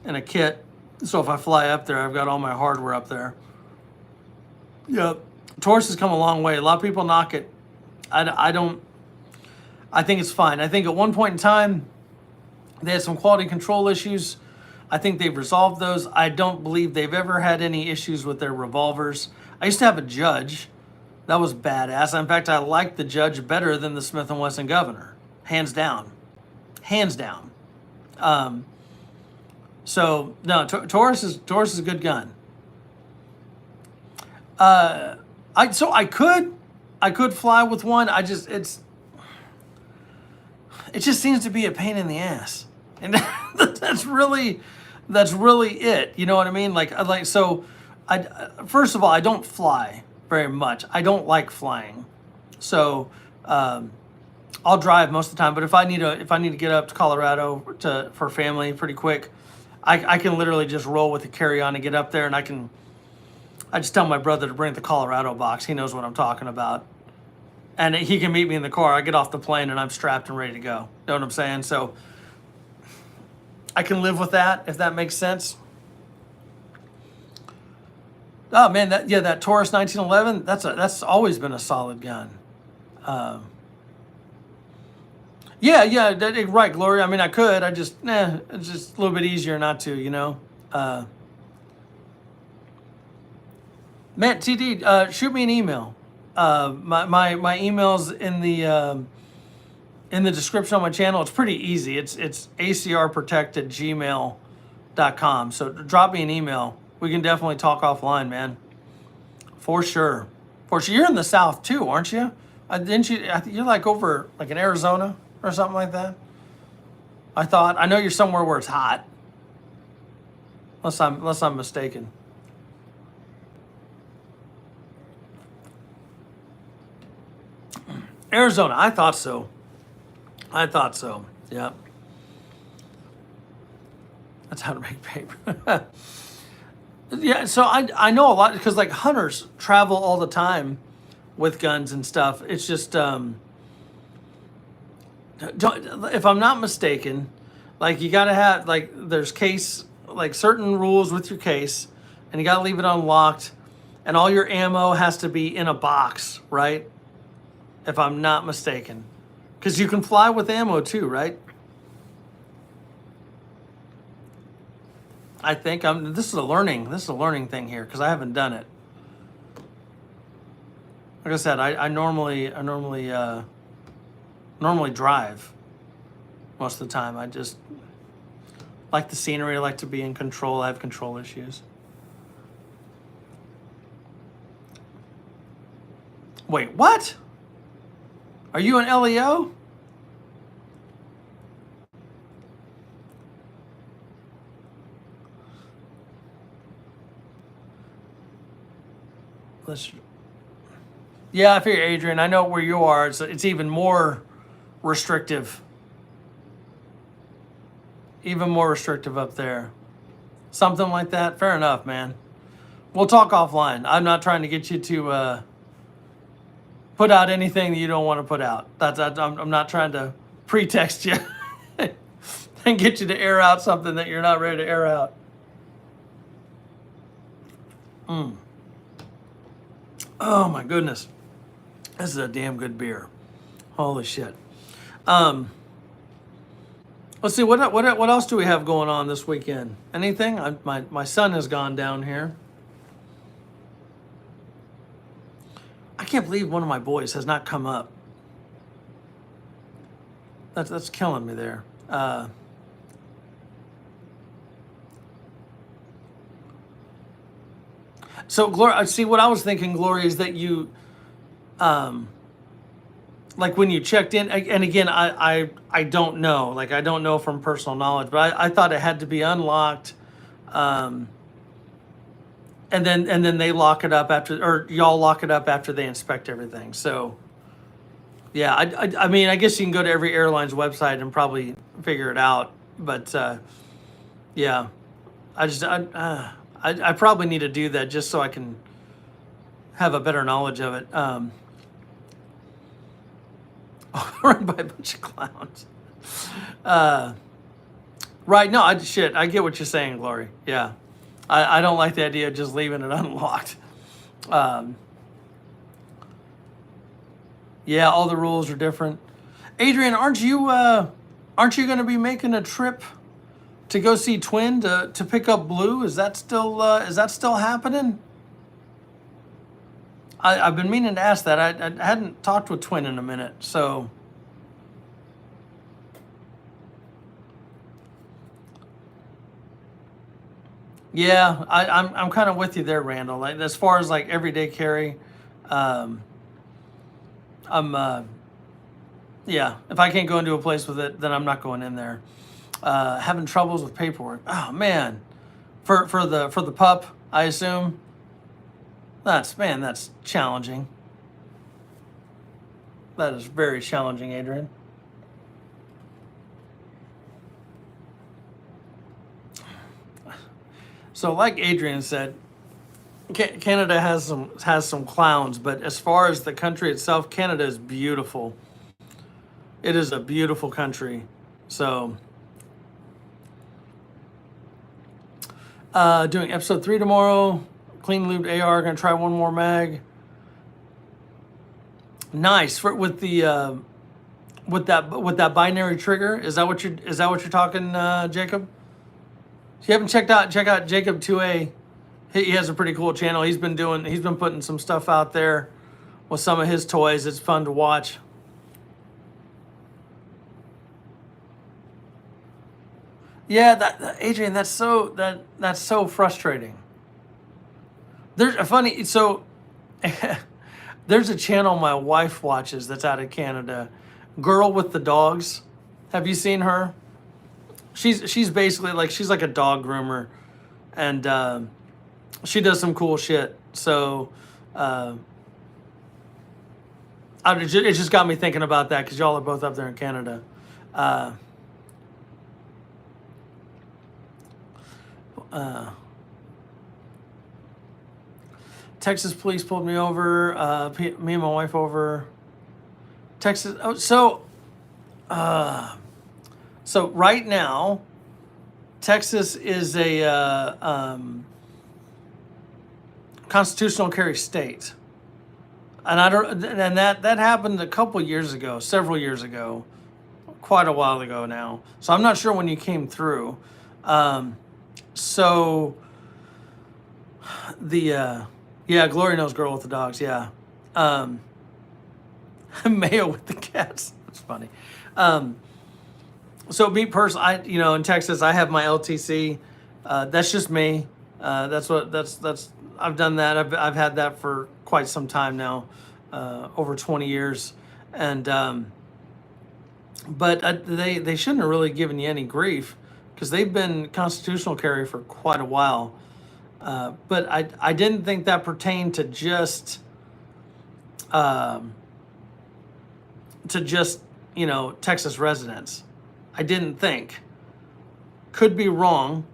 in a kit. So if I fly up there, I've got all my hardware up there. Yep. Taurus has come a long way. A lot of people knock it. I don't. I think it's fine. I think at one point in time, they had some quality control issues. I think they've resolved those. I don't believe they've ever had any issues with their revolvers. I used to have a Judge. That was badass. In fact, I liked the Judge better than the Smith & Wesson Governor. Hands down. Hands down. So, no, Taurus is a good gun. I could fly with one. It just seems to be a pain in the ass. And that's really it. You know what I mean? First of all, I don't fly very much. I don't like flying. So, I'll drive most of the time, but if I need to get up to Colorado for family pretty quick, I can literally just roll with the carry-on and get up there, and I just tell my brother to bring the Colorado box. He knows what I'm talking about. And he can meet me in the car. I get off the plane and I'm strapped and ready to go. Know what I'm saying? So I can live with that, if that makes sense. Oh man, that Taurus 1911, that's always been a solid gun. Right, Gloria. I mean, I could. It's just a little bit easier not to, you know. Man, TD, shoot me an email. My email's in the description on my channel. It's pretty easy. It's acrprotect@gmail.com. So drop me an email. We can definitely talk offline, man. For sure. You're in the South too, aren't you? Didn't you? I think you're like over like in Arizona or something like that. I know you're somewhere where it's hot. Unless I'm mistaken. Arizona, I thought so. Yeah. That's how to make paper. Yeah, so I know a lot because like hunters travel all the time with guns and stuff. It's just if I'm not mistaken, like you gotta have there's certain rules with your case, and you gotta leave it unlocked, and all your ammo has to be in a box, right? If I'm not mistaken, because you can fly with ammo too, right? I think this is a learning thing here because I haven't done it. Like I said, I normally drive most of the time. I just like the scenery. I like to be in control. I have control issues. Wait, what? Are you an LEO? Yeah, I figure, Adrian, I know where you are. It's even more restrictive. Even more restrictive up there. Something like that. Fair enough, man. We'll talk offline. I'm not trying to get you to put out anything that you don't want to put out. I'm not trying to pretext you and get you to air out something that you're not ready to air out. Oh my goodness. This is a damn good beer. Holy shit. Let's see, what else do we have going on this weekend? Anything? My son has gone down here. I can't believe one of my boys has not come up. That's killing me there. So, Gloria, see what I was thinking, Gloria, is that you, like when you checked in, and again, I don't know, like I don't know from personal knowledge, but I thought it had to be unlocked, and then they lock it up after, or y'all lock it up after they inspect everything. So, yeah, I mean, I guess you can go to every airline's website and probably figure it out, but yeah, I probably need to do that just so I can have a better knowledge of it. Run by a bunch of clowns. Right? No, I get what you're saying, Glory. Yeah, I don't like the idea of just leaving it unlocked. Yeah, all the rules are different. Adrian, aren't you going to be making a trip to go see Twin to pick up Blue? Is that still happening? I've been meaning to ask that. I hadn't talked with Twin in a minute, so. Yeah, I'm kind of with you there, Randall. Like, as far as like everyday carry, I'm yeah. If I can't go into a place with it, then I'm not going in there. Having troubles with paperwork. Oh man, for the pup, I assume. That's challenging. That is very challenging, Adrian. So, like Adrian said, Canada has some clowns, but as far as the country itself, Canada is beautiful. It is a beautiful country. So, doing episode 3 tomorrow. Clean lubed AR. Gonna try one more mag. Nice with that binary trigger. Is that what you're talking, Jacob? If you haven't check out Jacob 2A. He has a pretty cool channel. He's been putting some stuff out there with some of his toys. It's fun to watch. Yeah, Adrian, that's so frustrating. There's a funny there's a channel my wife watches that's out of Canada, Girl with the Dogs. Have you seen her? She's basically like she's like a dog groomer, and she does some cool shit. So it just got me thinking about that because y'all are both up there in Canada. Texas police pulled me over. Me and my wife over. Texas. Oh, so right now, Texas is a constitutional carry state, and that happened a couple years ago, several years ago, quite a while ago now. So I'm not sure when you came through. So yeah, Glory knows Girl with the Dogs. Yeah, Mayo with the cats. That's funny. So me personally, in Texas, I have my LTC. That's just me. That's I've done that. I've had that for quite some time now, over 20 years, and but they shouldn't have really given you any grief because they've been constitutional carry for quite a while. But I didn't think that pertained to just Texas residents. I didn't think. Could be wrong.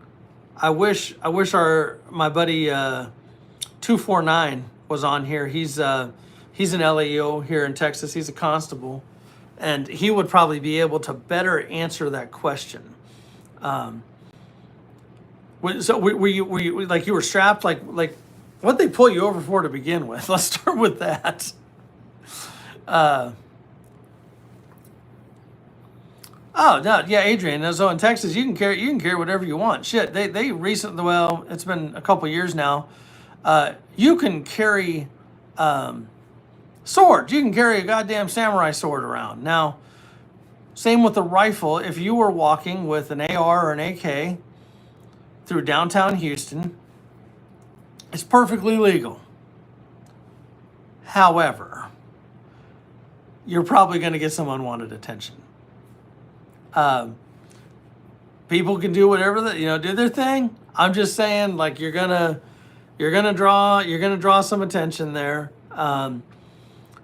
I wish my buddy 249 was on here. He's an LAO here in Texas. He's a constable, and he would probably be able to better answer that question. So were you like you were strapped like what'd they pull you over for to begin with? Let's start with that. Oh no, yeah, Adrian. So in Texas, you can carry whatever you want. Shit, they recently, well, it's been a couple years now. You can carry Sword. You can carry a goddamn samurai sword around. Now, same with the rifle. If you were walking with an AR or an AK through downtown Houston, it's perfectly legal. However, you're probably going to get some unwanted attention. People can do whatever do their thing. I'm just saying, like, you're gonna draw some attention there.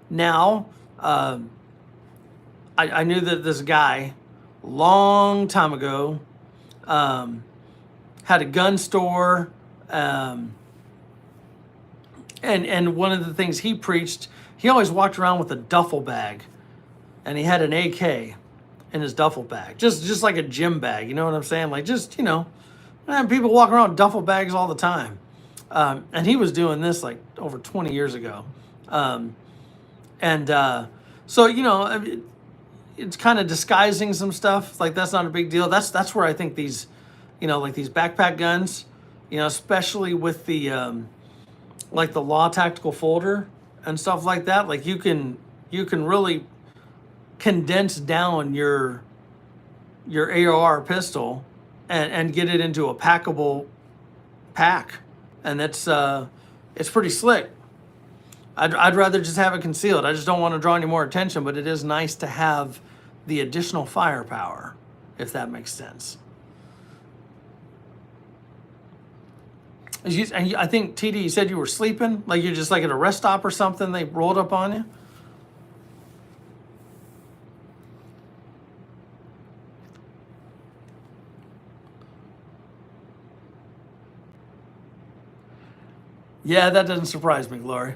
Now, I knew that this guy, long time ago, had a gun store, and one of the things he preached, he always walked around with a duffel bag, and he had an AK in his duffel bag, just like a gym bag. You know what I'm saying? Like, man, people walk around with duffel bags all the time, and he was doing this like over 20 years ago, so it's kind of disguising some stuff. Like, that's not a big deal. That's where I think these, like these backpack guns, especially with the like the Law Tactical Folder and stuff like that. Like, you can really condense down your AR pistol and get it into a packable pack, and it's pretty slick. I'd rather just have it concealed. I just don't want to draw any more attention, but it is nice to have the additional firepower, if that makes sense. I think, TD, you said you were sleeping? Like, you're just like at a rest stop or something, they rolled up on you? Yeah, that doesn't surprise me, Glory.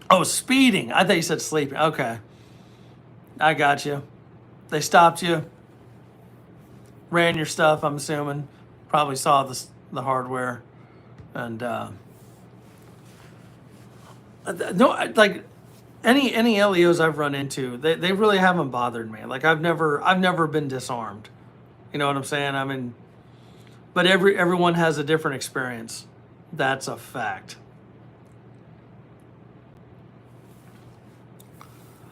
Oh, speeding. I thought you said sleeping. Okay. I got you. They stopped you, ran your stuff, I'm assuming. Probably saw the hardware. And no, like any LEOs I've run into, they really haven't bothered me. Like, I've never been disarmed. You know what I'm saying? I mean, but everyone has a different experience. That's a fact.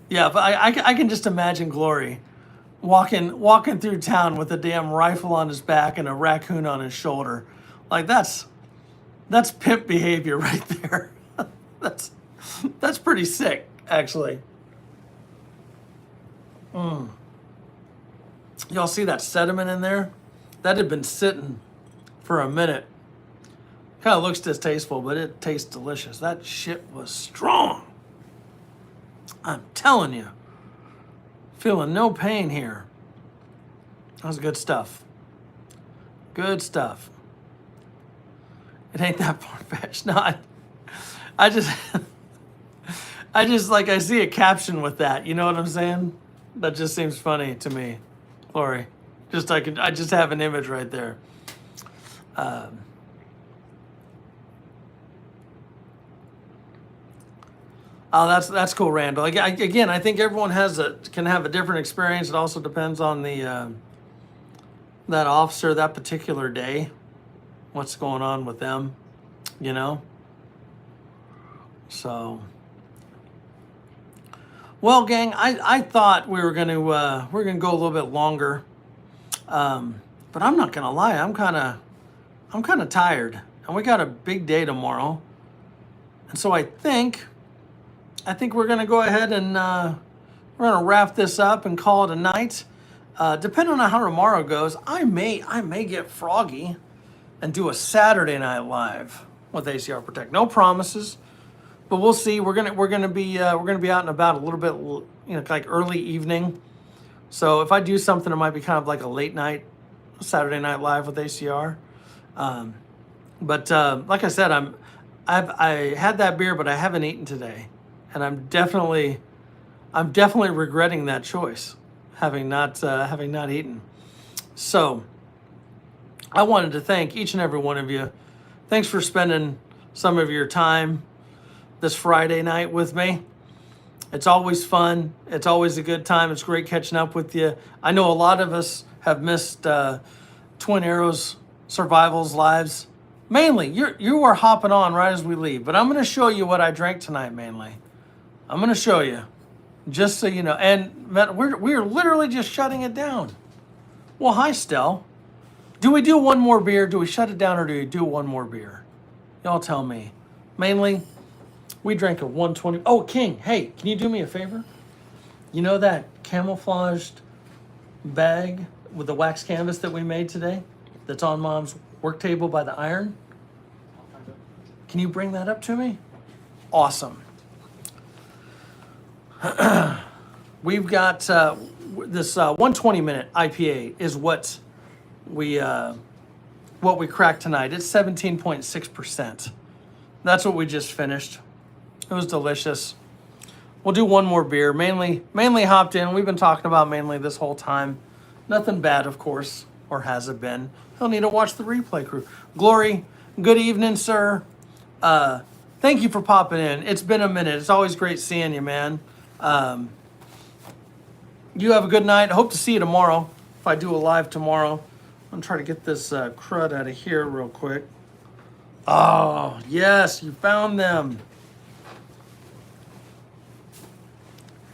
Yeah, but I can just imagine Glory walking through town with a damn rifle on his back and a raccoon on his shoulder. Like, that's pimp behavior right there. that's pretty sick, actually. Y'all see that sediment in there? That had been sitting for a minute. Kind of looks distasteful, but it tastes delicious. That shit was strong. I'm telling you. Feeling no pain here. That was good stuff. Good stuff. It ain't that far-fetched. No, I just like, I see a caption with that. You know what I'm saying? That just seems funny to me. Glory. I just have an image right there. Oh, that's cool, Randall. Again, I think everyone can have a different experience. It also depends on the that officer that particular day, what's going on with them, So, well, gang, I thought we were gonna go a little bit longer, but I'm not gonna lie, I'm kind of tired, and we got a big day tomorrow, and so I think we're gonna go ahead and we're gonna wrap this up and call it a night. Depending on how tomorrow goes, I may get froggy and do a Saturday Night Live with ACR Protect. No promises, but we'll see. We're gonna be out and about a little bit, like early evening. So if I do something, it might be kind of like a late night Saturday Night Live with ACR. But like I said, I had that beer, but I haven't eaten today. And I'm definitely regretting that choice, having not eaten. So I wanted to thank each and every one of you. Thanks for spending some of your time this Friday night with me. It's always fun. It's always a good time. It's great catching up with you. I know a lot of us have missed Twin Arrows Survival's lives Mainly, you are hopping on right as we leave, but I'm going to show you what I drank tonight. Mainly, I'm going to show you, just so you know. And we're literally just shutting it down. Well, hi, Stell. Do we do one more beer? Do we shut it down, or do we do one more beer? Y'all tell me. Mainly, we drank a 120. Oh, King, hey, can you do me a favor? You know that camouflaged bag with the wax canvas that we made today that's on Mom's work table by the iron? Can you bring that up to me? Awesome. We've got this 120-minute IPA is what we cracked tonight. It's 17.6%. That's what we just finished. It was delicious. We'll do one more beer. Mainly hopped in. We've been talking about mainly this whole time. Nothing bad, of course, or has it been? He'll need to watch the replay crew. Glory, good evening, sir. Thank you for popping in. It's been a minute. It's always great seeing you, man. You have a good night. I hope to see you tomorrow. If I do a live tomorrow, I'm gonna try to get this crud out of here real quick. Oh, yes, you found them.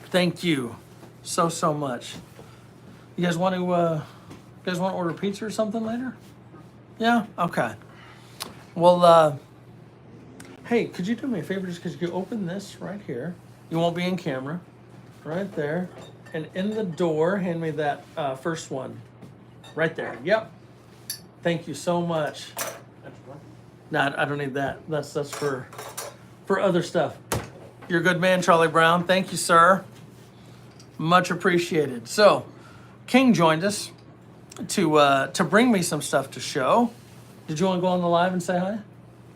Thank you so much. You guys want to order pizza or something later? Yeah? Okay. Well, hey, could you do me a favor just because you open this right here? You won't be in camera. Right there. And in the door, hand me that first one. Right there. Yep. Thank you so much. No, I don't need that. That's for other stuff. You're a good man, Charlie Brown. Thank you, sir. Much appreciated. So, King joined us to bring me some stuff to show. Did you want to go on the live and say hi?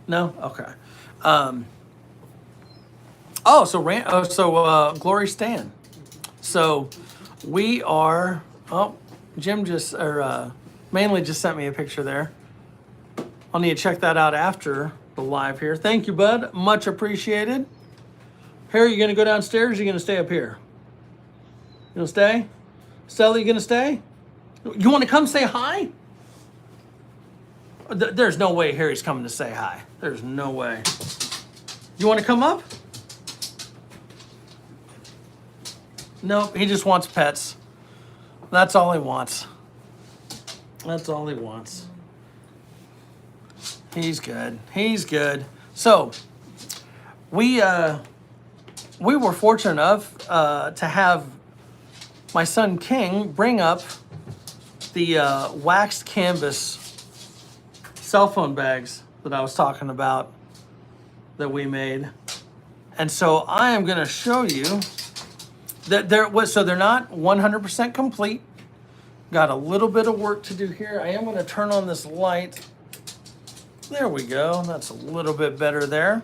No? Okay. Glory Stan. So we are. Oh, Jim mainly just sent me a picture there. I'll need to check that out after the live here. Thank you, bud. Much appreciated. Harry, you gonna go downstairs? Or are you gonna stay up here? You gonna stay? Stella, you gonna stay? You want to come say hi? There's no way Harry's coming to say hi. There's no way. You want to come up? No, he just wants pets. That's all he wants. That's all he wants. He's good. He's good. So, we were fortunate enough to have my son King bring up the waxed canvas cell phone bags that I was talking about that we made. And so I am going to show you that they're not 100% complete. Got a little bit of work to do here. I am going to turn on this light. There we go. That's a little bit better there.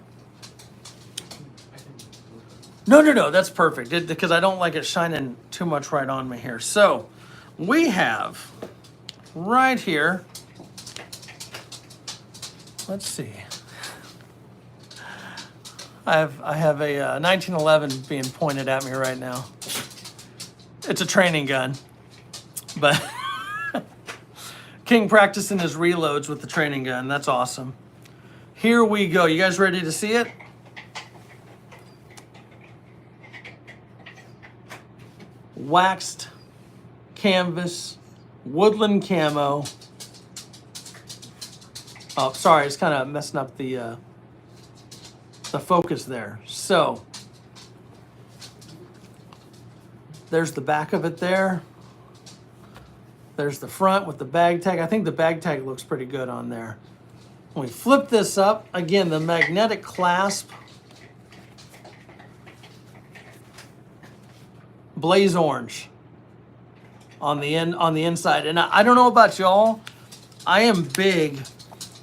No, that's perfect because I don't like it shining too much right on me here. So we have right here, let's see. I have a 1911 being pointed at me right now. It's a training gun, but King practicing his reloads with the training gun. That's awesome. Here we go. You guys ready to see it? Waxed canvas, woodland camo. Oh, sorry, it's kind of messing up the focus there. So there's the back of it there. There's the front with the bag tag. I think the bag tag looks pretty good on there. When we flip this up, again, the magnetic clasp. Blaze orange on the inside. And I don't know about y'all, I am big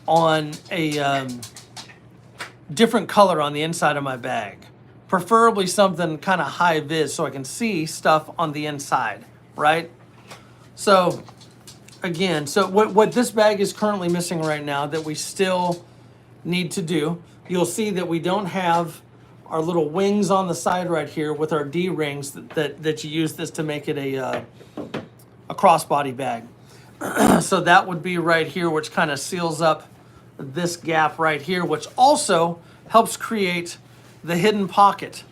on a different color on the inside of my bag. Preferably something kind of high vis so I can see stuff on the inside, right? So again, what this bag is currently missing right now that we still need to do, you'll see that we don't have our little wings on the side right here with our D-rings that you use this to make it a crossbody bag. So that would be right here, which kind of seals up this gap right here, which also helps create the hidden pocket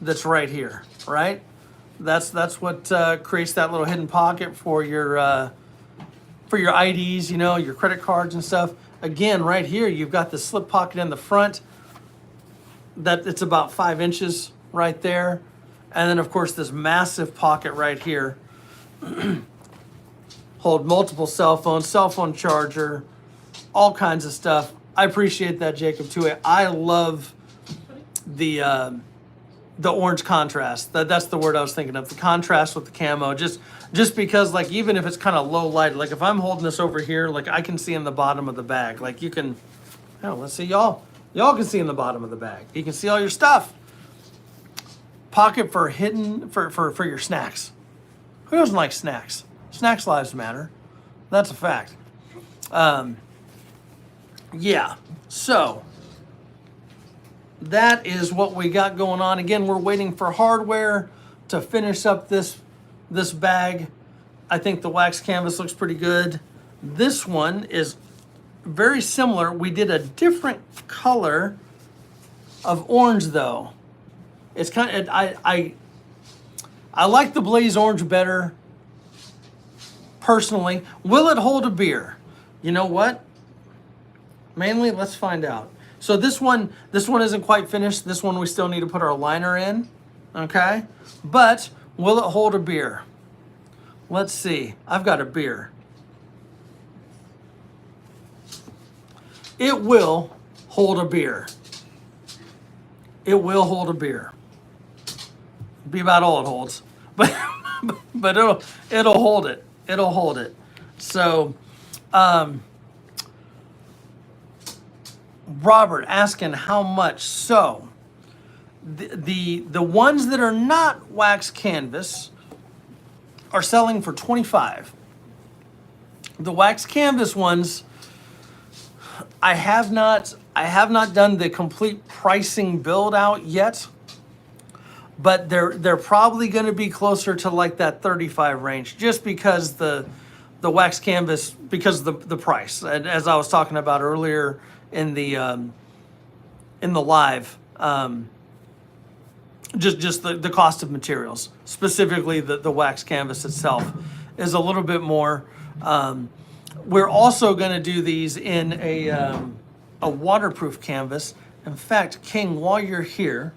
that's right here, right? That's what creates that little hidden pocket for your IDs, your credit cards and stuff. Again, right here, you've got the slip pocket in the front that it's about 5 inches right there. And then of course this massive pocket right here. Hold multiple cell phones, cell phone charger, all kinds of stuff. I appreciate that, Jacob, too. I love the orange contrast. That's the word I was thinking of. The contrast with the camo. Just because, like, even if it's kind of low light, like if I'm holding this over here, like I can see in the bottom of the bag. Like you can, let's see, y'all can see in the bottom of the bag. You can see all your stuff. Pocket for hidden, for your snacks. Who doesn't like snacks? Snacks lives matter. That's a fact. Yeah, so that is what we got going on. Again, we're waiting for hardware to finish up this bag. I think the wax canvas looks pretty good. This one is very similar. We did a different color of orange though. It's kind of, I like the blaze orange better personally. Will it hold a beer? You know what? Mainly, let's find out. So this one isn't quite finished. This one we still need to put our liner in, okay? But will it hold a beer? Let's see. I've got a beer. It will hold a beer. It will hold a beer. Be about all it holds, but it'll hold it. It'll hold it. So, Robert asking how much. So, the ones that are not wax canvas are selling for $25. The wax canvas ones, I have not done the complete pricing build out yet, but they're probably going to be closer to like that 35 range, just because the wax canvas, because of the price. And as I was talking about earlier in the live, just the cost of materials, specifically the wax canvas itself, is a little bit more. We're also going to do these in a waterproof canvas. In fact, King, while you're here,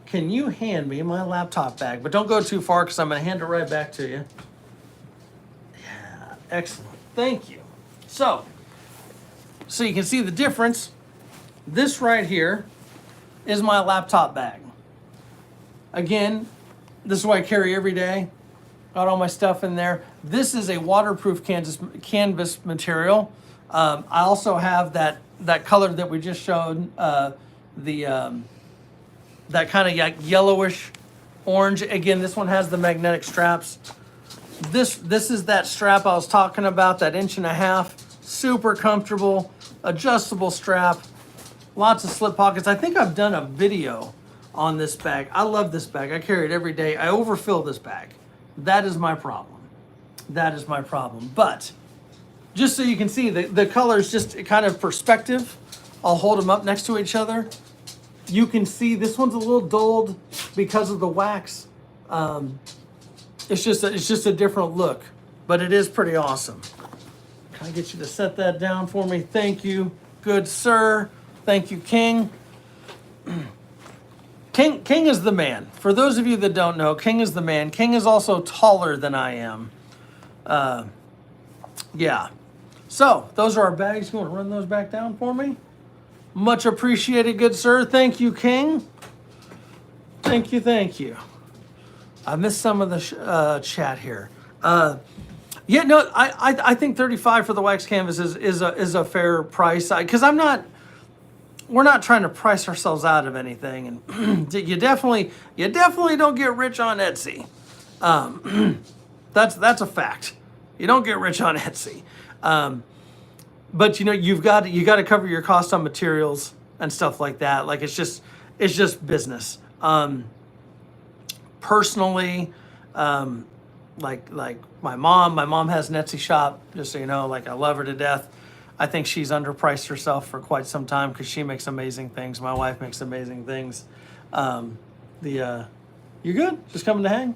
can you hand me my laptop bag? But don't go too far, because I'm going to hand it right back to you. Yeah, excellent. Thank you. So you can see the difference. This right here is my laptop bag. Again, this is what I carry every day. Got all my stuff in there. This is a waterproof canvas material. I also have that color that we just showed, that kind of like yellowish orange. Again, this one has the magnetic straps. This is that strap I was talking about, that 1.5 inch. Super comfortable, adjustable strap. Lots of slip pockets. I think I've done a video on this bag. I love this bag. I carry it every day. I overfill this bag. That is my problem. That is my problem. But just so you can see, the colors, just kind of perspective. I'll hold them up next to each other. You can see this one's a little dulled because of the wax. It's just a different look, but it is pretty awesome. Can I get you to set that down for me? Thank you, good sir. Thank you, King. King is the man. For those of you that don't know, King is the man. King is also taller than I am. Yeah. So those are our bags. You want to run those back down for me? Much appreciated, good sir. Thank you, King. Thank you, thank you. I missed some of the chat here. Yeah, no, I think 35 for the wax canvas is a fair price, because we're not trying to price ourselves out of anything, and you definitely don't get rich on Etsy. That's a fact. You don't get rich on Etsy. But you've got to cover your cost on materials and stuff like that. Like it's just business. Personally, like my mom has an Etsy shop, just so you know, like I love her to death. I think she's underpriced herself for quite some time because she makes amazing things. My wife makes amazing things. You good? Just coming to hang?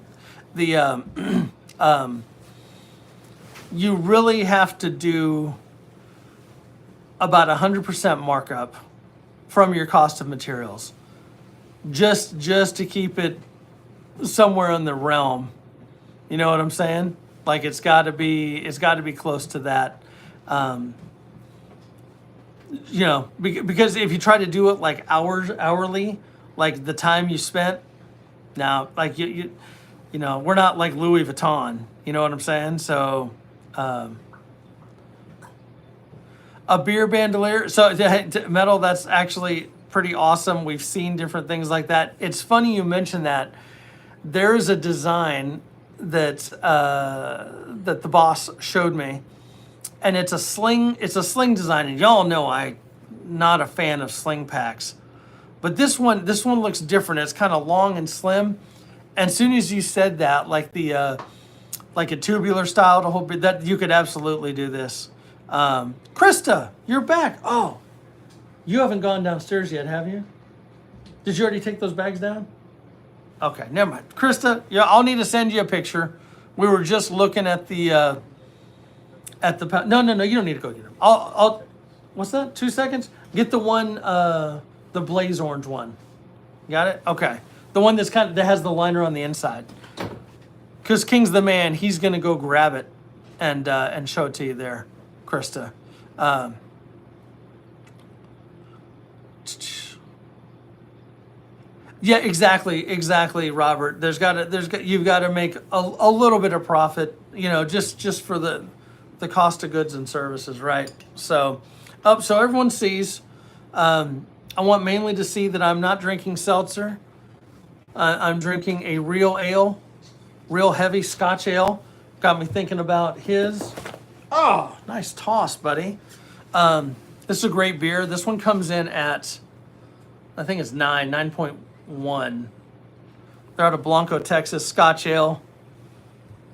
You really have to do about 100% markup from your cost of materials, just to keep it somewhere in the realm. You know what I'm saying? Like it's got to be close to that. Because if you try to do it like hourly, like the time you spent, now like we're not like Louis Vuitton. You know what I'm saying? So a beer bandolier. So metal, that's actually pretty awesome. We've seen different things like that. It's funny you mentioned that. There's a design that that the boss showed me, and it's a sling design. And y'all know I'm not a fan of sling packs, but this one looks different. It's kind of long and slim. And as soon as you said that, like like a tubular style to hold, that you could absolutely do this. Krista, you're back. Oh, you haven't gone downstairs yet, have you? Did you already take those bags down? Okay, never mind. Krista, yeah, I'll need to send you a picture. We were just looking at the no, you don't need to go get them. I'll what's that? 2 seconds? Get the one, the blaze orange one. Got it? Okay. The one that has the liner on the inside. Because King's the man, he's gonna go grab it and show it to you there, Krista. Yeah, exactly, Robert. You've got to make a little bit of profit, just for the cost of goods and services, right? So, so everyone sees. I want mainly to see that I'm not drinking seltzer. I'm drinking a real ale, real heavy Scotch ale. Got me thinking about his. Oh, nice toss, buddy. This is a great beer. This one comes in at, I think it's 9.1. They're out of Blanco, Texas, Scotch ale.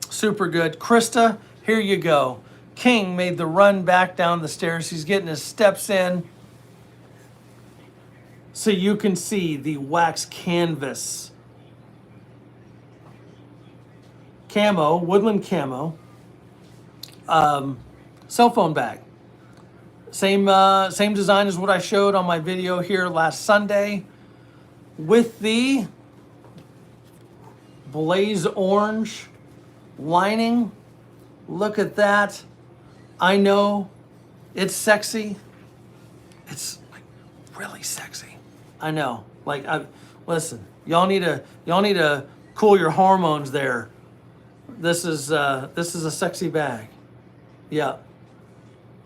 Super good. Krista, here you go. King made the run back down the stairs. He's getting his steps in. So you can see the wax canvas. Camo, woodland camo. Cell phone bag. Same design as what I showed on my video here last Sunday, with the blaze orange lining. Look at that. I know it's sexy. It's like really sexy. I know. Like, listen, y'all need to cool your hormones there. This is a sexy bag. Yeah.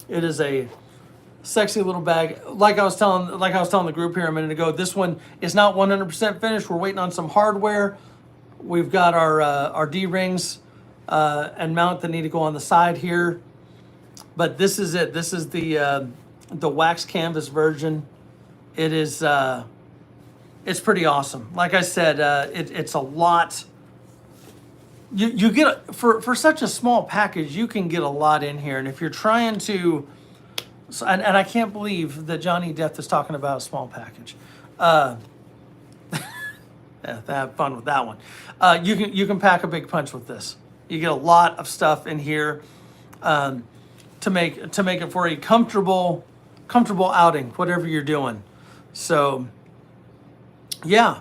It is a sexy little bag. Like I was telling the group here a minute ago, this one is not 100% finished. We're waiting on some hardware. We've got our D-rings and mount that need to go on the side here. But this is it. This is the wax canvas version. It is it's pretty awesome. Like I said, it's a lot. You get for such a small package, you can get a lot in here. And if you're trying to, and I can't believe that Johnny Depp is talking about a small package. Yeah, have fun with that one. You can pack a big punch with this. You get a lot of stuff in here to make it for a comfortable outing, whatever you're doing. So yeah,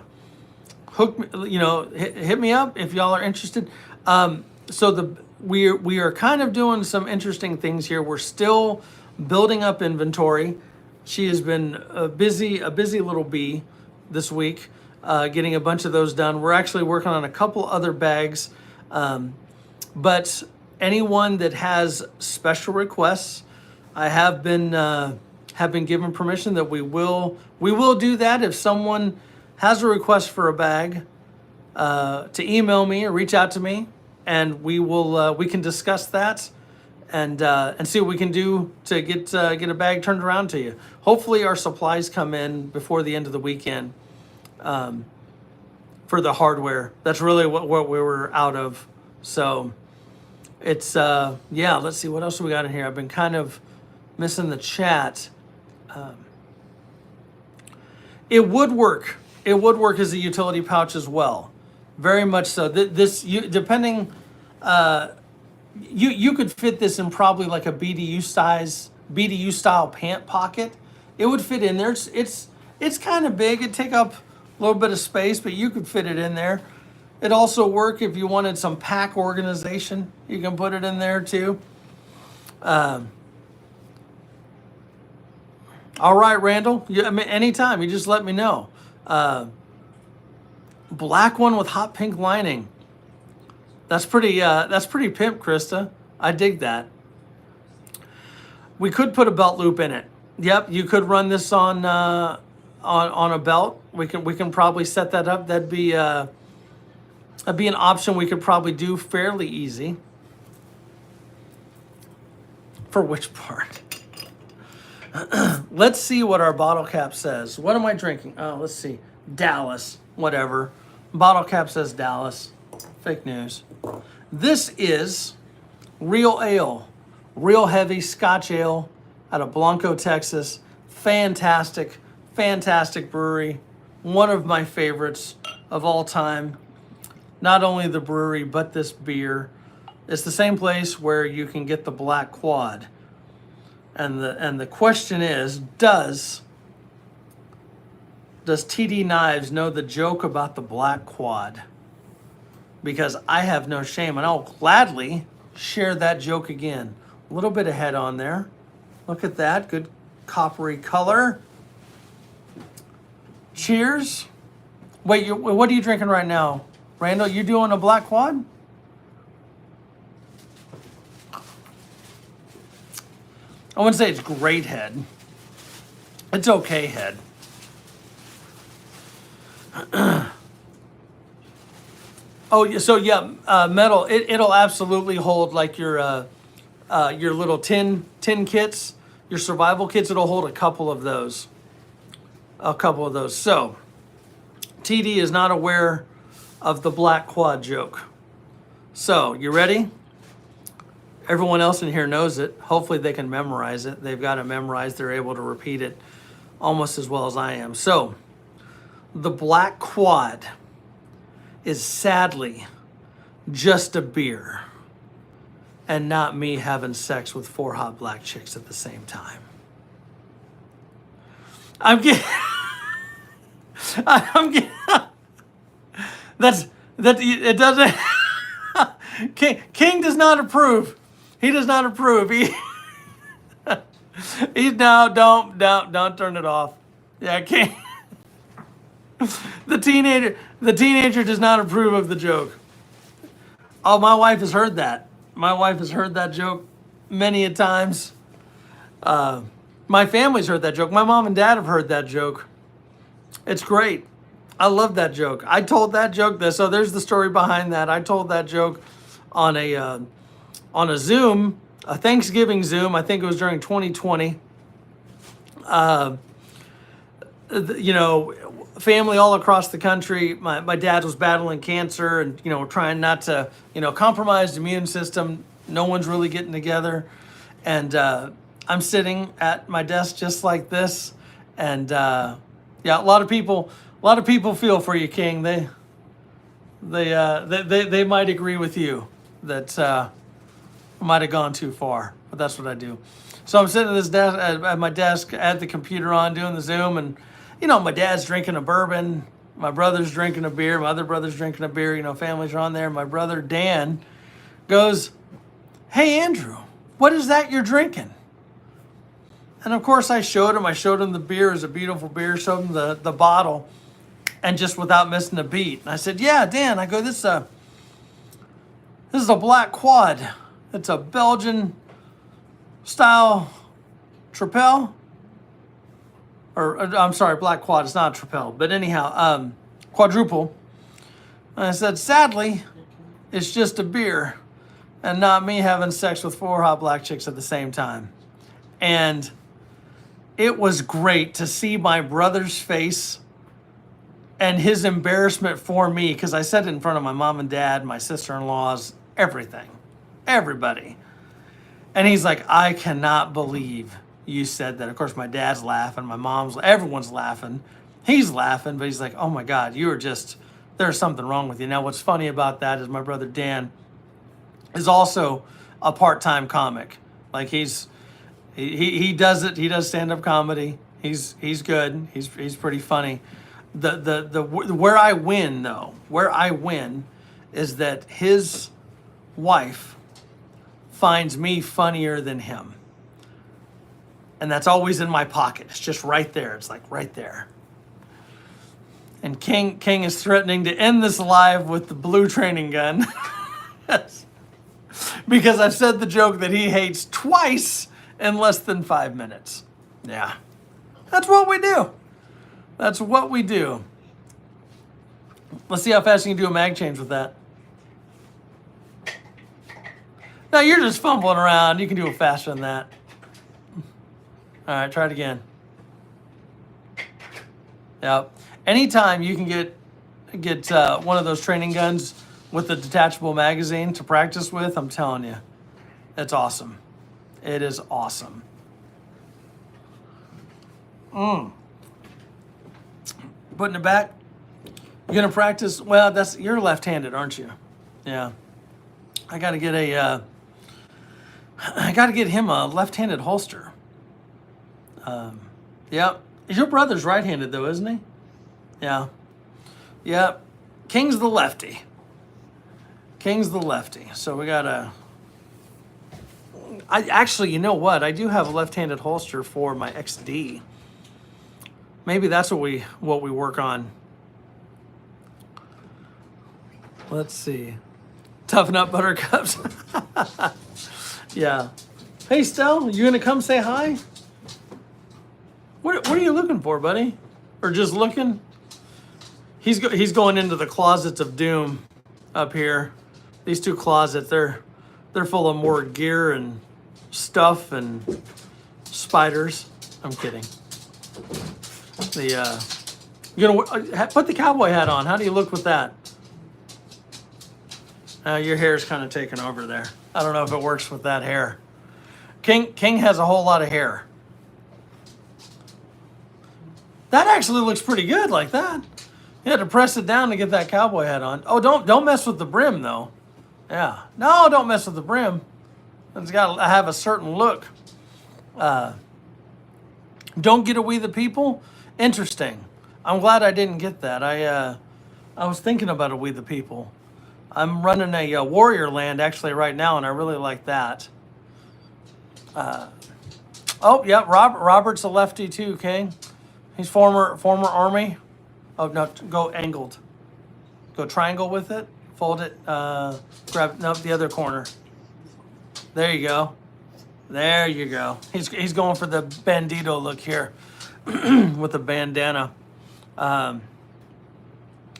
hit me up if y'all are interested. So we are kind of doing some interesting things here. We're still building up inventory. She has been a busy little bee this week, getting a bunch of those done. We're actually working on a couple other bags, but anyone that has special requests, I have been given permission that we will do that. If someone has a request for a bag, to email me or reach out to me, and we can discuss that and see what we can do to get a bag turned around to you. Hopefully our supplies come in before the end of the weekend for the hardware. That's really what we were out of. So it's yeah, let's see what else we got in here. I've been kind of missing the chat. It would work. It would work as a utility pouch as well. Very much so. Depending, you could fit this in probably like a BDU style pant pocket. It would fit in there. It's kind of big. It'd take up a little bit of space, but you could fit it in there. It'd also work if you wanted some pack organization. You can put it in there too. All right, Randall. I mean, anytime. You just let me know. Black one with hot pink lining. That's pretty pimp, Krista. I dig that. We could put a belt loop in it. Yep, you could run this on a belt. We can probably set that up. That'd be an option we could probably do fairly easy. For which part? Let's see what our bottle cap says. What am I drinking? Oh, let's see. Dallas, whatever. Bottle cap says Dallas. Fake news. This is real ale, real heavy Scotch ale out of Blanco, Texas. Fantastic, fantastic brewery. One of my favorites of all time. Not only the brewery, but this beer. It's the same place where you can get the Black Quad. And the question is, does TD Knives know the joke about the Black Quad? Because I have no shame, and I'll gladly share that joke again. A little bit of head on there. Look at that, good coppery color. Cheers. Wait, what are you drinking right now? Randall, you doing a Black Quad? I wouldn't say it's great head. It's okay head. Oh, so yeah, metal. It'll absolutely hold like your little tin kits, your survival kits. It'll hold a couple of those. So, TD is not aware of the Black Quad joke. So, you ready? Everyone else in here knows it. Hopefully they can memorize it. They've got it memorized. They're able to repeat it almost as well as I am. So, the Black Quad is sadly just a beer and not me having sex with 4 hot black chicks at the same time. I'm getting... It doesn't... King does not approve. He does not approve. No, don't turn it off. Yeah, King. The teenager does not approve of the joke. Oh, my wife has heard that. My wife has heard that joke many a times. My family's heard that joke. My mom and dad have heard that joke. It's great. I love that joke. I told that joke. So there's the story behind that. I told that joke on a Zoom, a Thanksgiving Zoom. I think it was during 2020. Family all across the country. My dad was battling cancer and, trying not to, compromise the immune system. No one's really getting together. And I'm sitting at my desk just like this. And a lot of people feel for you, King. They might agree with you that I might have gone too far, but that's what I do. So I'm sitting at this desk, at my desk, at the computer on doing the Zoom, and my dad's drinking a bourbon, my brother's drinking a beer, my other brother's drinking a beer. Families are on there. My brother Dan goes, "Hey Andrew, what is that you're drinking?" And of course I showed him the beer. Is a beautiful beer. Showed him the bottle, and just without missing a beat, and I said, "Yeah, Dan." I go, "This is a Black Quad. It's a Belgian style Tripel." Or I'm sorry, Black Quad. It's not a Tripel, but anyhow, quadruple. And I said, "Sadly, it's just a beer, and not me having sex with 4 hot black chicks at the same time." And it was great to see my brother's face and his embarrassment for me, because I said it in front of my mom and dad, my sister-in-laws, everybody. And he's like, "I cannot believe you said that. Of course, my dad's laughing, my mom's, everyone's laughing. He's laughing, but he's like, oh my God, you are just, there's something wrong with you. Now, what's funny about that is my brother Dan is also a part-time comic. Like he does it. He does stand-up comedy. He's good. He's pretty funny. Where I win though, where I win is that his wife finds me funnier than him. And that's always in my pocket. It's just right there. It's like right there. And King is threatening to end this live with the blue training gun. Because I've said the joke that he hates twice in less than 5 minutes. Yeah. That's what we do. That's what we do. Let's see how fast you can do a mag change with that. No, you're just fumbling around. You can do it faster than that. All right, try it again. Yep. Anytime you can get one of those training guns with a detachable magazine to practice with, I'm telling you, it's awesome. It is awesome. Putting it back. You're gonna practice. Well, you're left-handed, aren't you? Yeah. I gotta get him a left-handed holster. Yep. Your brother's right-handed though, isn't he? Yeah. Yep. King's the lefty. So we gotta. I actually, you know what? I do have a left-handed holster for my XD. Maybe that's what we work on. Let's see. Toughen up, buttercups. Yeah. Hey, Stell, you gonna come say hi? What are you looking for, buddy? Or just looking? He's going into the closets of doom up here. These two closets, they're full of more gear and stuff and spiders. I'm kidding. You're gonna put the cowboy hat on. How do you look with that? Your hair's kind of taken over there. I don't know if it works with that hair. King has a whole lot of hair. That actually looks pretty good like that. You had to press it down to get that cowboy hat on. Oh, don't mess with the brim though. Yeah, no, don't mess with the brim. It's got to have a certain look. Don't get a We the People. Interesting. I'm glad I didn't get that. I was thinking about a We the People. I'm running a Warrior Land actually right now, and I really like that. Oh yeah, Robert's a lefty too. King. He's former Army. Oh no, go angled. Go triangle with it. Fold it. Grab the other corner. There you go. There you go. He's going for the bandito look here with the bandana. Oh,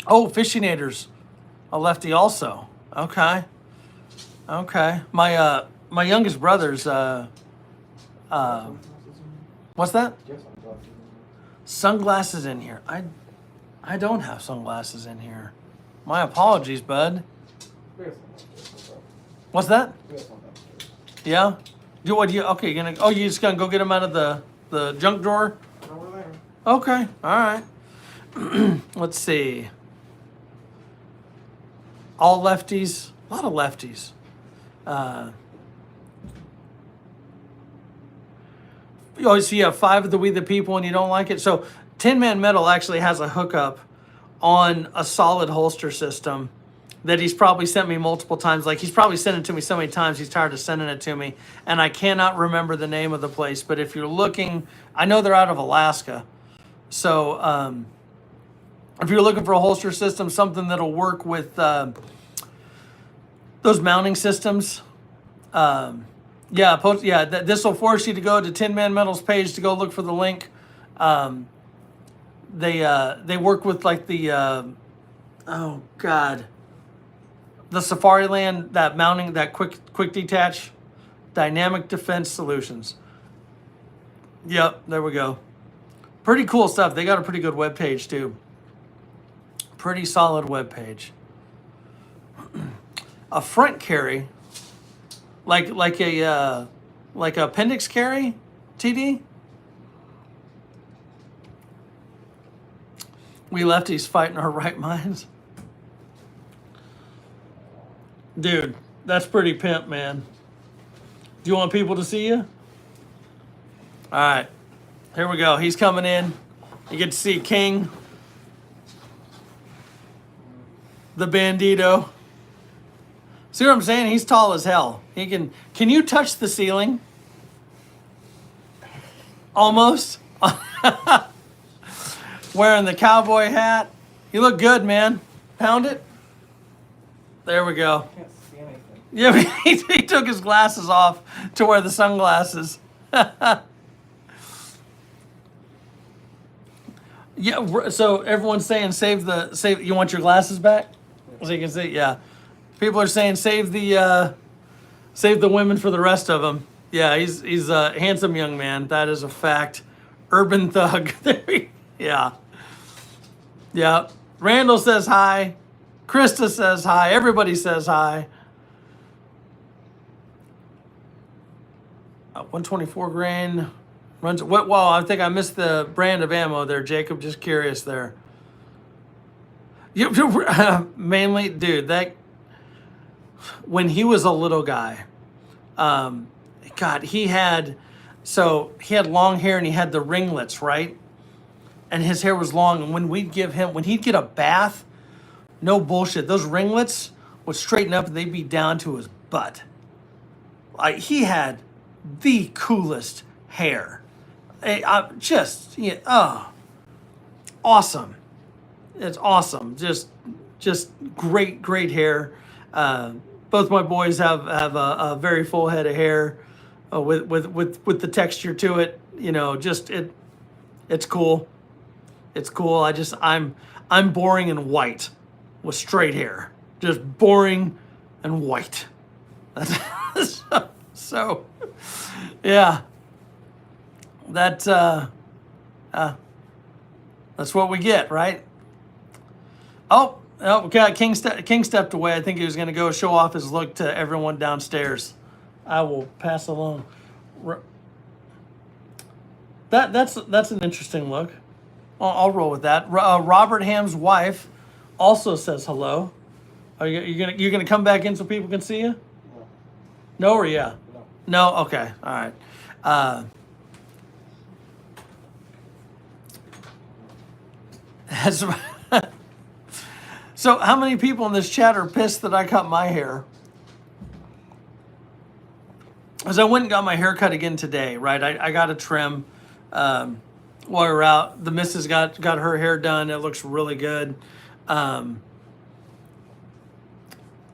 Fishinators, a lefty also. Okay. My youngest brother's what's that? Sunglasses in here. I don't have sunglasses in here. My apologies, bud. What's that? Yeah? Okay, you're just gonna go get them out of the junk drawer? Okay, all right. Let's see. All lefties, a lot of lefties. You see you have 5 of the We the People and you don't like it. So Tin Man Metal actually has a hookup on a solid holster system that he's probably sent me multiple times. Like he's probably sent it to me so many times he's tired of sending it to me. And I cannot remember the name of the place. But if you're looking, I know they're out of Alaska. So if you're looking for a holster system, something that'll work with those mounting systems, this will force you to go to Tin Man Metal's page to go look for the link. They work with like the the Safariland, that mounting, that quick detach, Dynamic Defense Solutions. Yep, there we go. Pretty cool stuff. They got a pretty good web page too. Pretty solid web page. A front carry, like a appendix carry, TD? We lefties fighting our right minds. Dude, that's pretty pimp, man. Do you want people to see you? All right. Here we go. He's coming in. You get to see King, the Bandito. See what I'm saying? He's tall as hell. He can you touch the ceiling? Almost. Wearing the cowboy hat. You look good, man. Pound it. There we go. Can't see anything. Yeah, he took his glasses off to wear the sunglasses. Yeah, so everyone's saying save. You want your glasses back, so you can see. Yeah, people are saying save the women for the rest of them. Yeah, he's a handsome young man. That is a fact. Urban thug. Yeah. Yeah. Randall says hi. Krista says hi. Everybody says hi. 124 grain runs. What? Well, I think I missed the brand of ammo there, Jacob. Just curious there. Mainly, dude. That when he was a little guy, God, he had long hair and he had the ringlets, right? And his hair was long. And when he'd get a bath, no bullshit, those ringlets would straighten up and they'd be down to his butt. Like, he had the coolest hair. Awesome. It's awesome. Just great hair. Both my boys have a very full head of hair with the texture to it. You know, it's cool. It's cool. I'm boring and white with straight hair. Just boring and white. That's so yeah. That's what we get, right? Oh, okay. King stepped away. I think he was going to go show off his look to everyone downstairs. I will pass along. That's an interesting look. I'll roll with that. Robert Ham's wife also says hello. Are you gonna come back in so people can see you? No or yeah? No. Okay. All right. So how many people in this chat are pissed that I cut my hair? Because I went and got my hair cut again today, right? I got a trim while we were out. The missus got her hair done. It looks really good. Oh,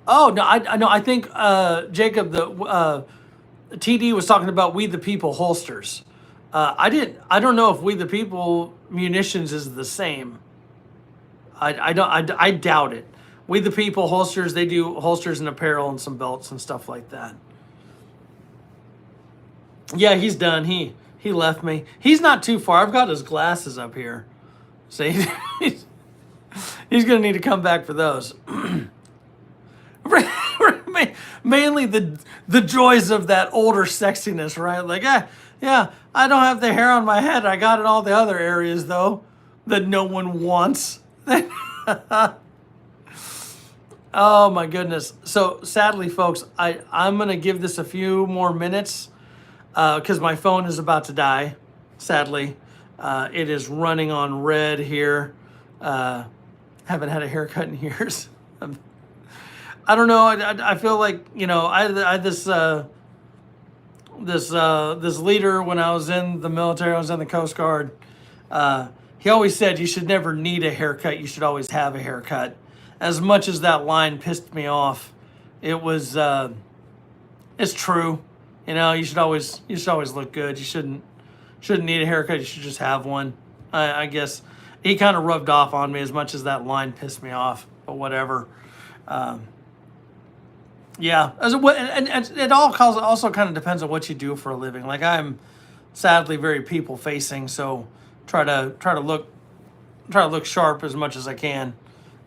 no, I think Jacob, the TD was talking about We the People holsters. I don't know if We the People munitions is the same. I doubt it. We the People holsters, they do holsters and apparel and some belts and stuff like that. Yeah, he's done. He left me. He's not too far. I've got his glasses up here. So he's going to need to come back for those. Mainly the joys of that older sexiness, right? Like, yeah, I don't have the hair on my head. I got it in all the other areas, though, that no one wants. Oh, my goodness. So, sadly, folks, I'm going to give this a few more minutes because my phone is about to die, sadly. It is running on red here. Haven't had a haircut in years. I don't know. I feel like, you know, I had this leader when I was in the military. I was in the Coast Guard. He always said you should never need a haircut. You should always have a haircut. As much as that line pissed me off, it's true. You know, you should always look good. You shouldn't need a haircut. You should just have one. I guess he kind of rubbed off on me as much as that line pissed me off. But whatever. Yeah, and it all also kind of depends on what you do for a living. Like, I'm sadly very people facing, so try to look sharp as much as I can,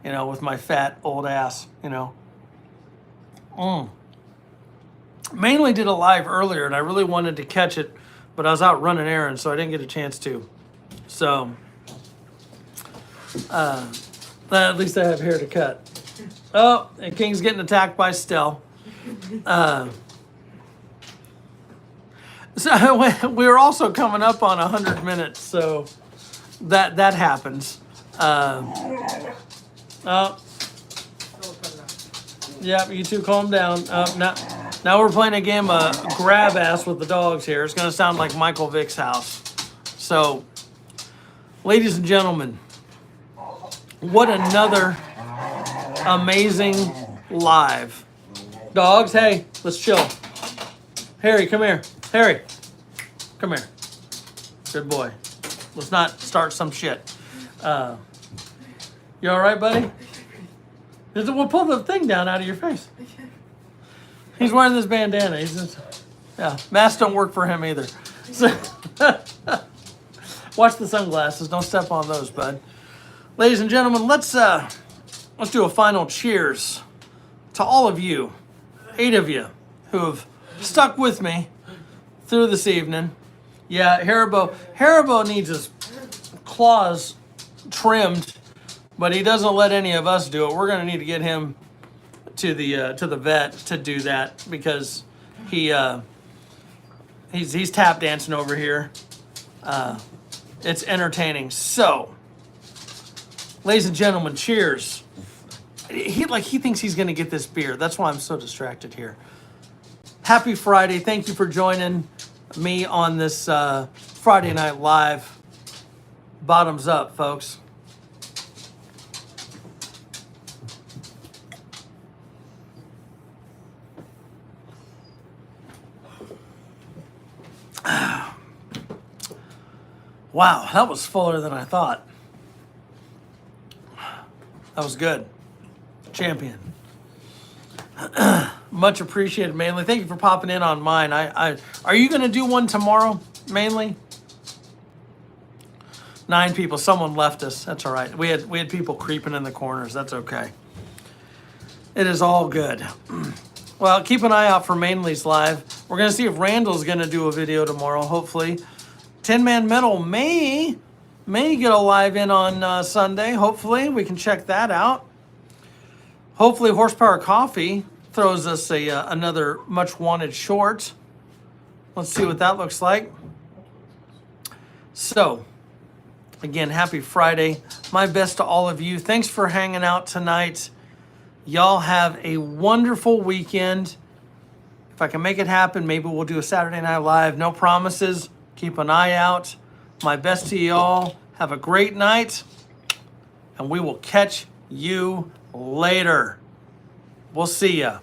you know, with my fat old ass, you know. Mainly did a live earlier, and I really wanted to catch it but I was out running errands, so I didn't get a chance to. So, at least I have hair to cut. Oh, and King's getting attacked by Stell. So we were also coming up on 100 minutes, so that happens. Oh, yeah, you two calm down. Now we're playing a game of grab ass with the dogs here. It's going to sound like Michael Vick's house. So, ladies and gentlemen, what another amazing live. Dogs, hey, let's chill. Harry, come here. Harry, come here. Good boy. Let's not start some shit. You all right, buddy? We'll pull the thing down out of your face. He's wearing this bandana. Yeah, masks don't work for him either. So, watch the sunglasses. Don't step on those, bud. Ladies and gentlemen, let's do a final cheers to all of you, 8 of you, who have stuck with me through this evening. Yeah, Haribo needs his claws trimmed, but he doesn't let any of us do it. We're gonna need to get him to the vet to do that because he's tap dancing over here. It's entertaining. So, ladies and gentlemen, cheers. He thinks he's gonna get this beer. That's why I'm so distracted here. Happy Friday. Thank you for joining me on this Friday Night Live. Bottoms up, folks. Wow, that was fuller than I thought. That was good. Champion. Much appreciated, Mainly. Thank you for popping in on mine. Are you going to do one tomorrow, Mainly? 9 people. Someone left us. That's all right. We had people creeping in the corners. That's okay. It is all good. Well, keep an eye out for Mainly's live. We're going to see if Randall's going to do a video tomorrow, hopefully. 10 Man Metal may get a live in on Sunday. Hopefully, we can check that out. Hopefully, Horsepower Coffee throws us another much wanted short. Let's see what that looks like. So, again, happy Friday. My best to all of you. Thanks for hanging out tonight. Y'all have a wonderful weekend. If I can make it happen, maybe we'll do a Saturday Night Live. No promises. Keep an eye out. My best to y'all. Have a great night. And we will catch you later. We'll see ya.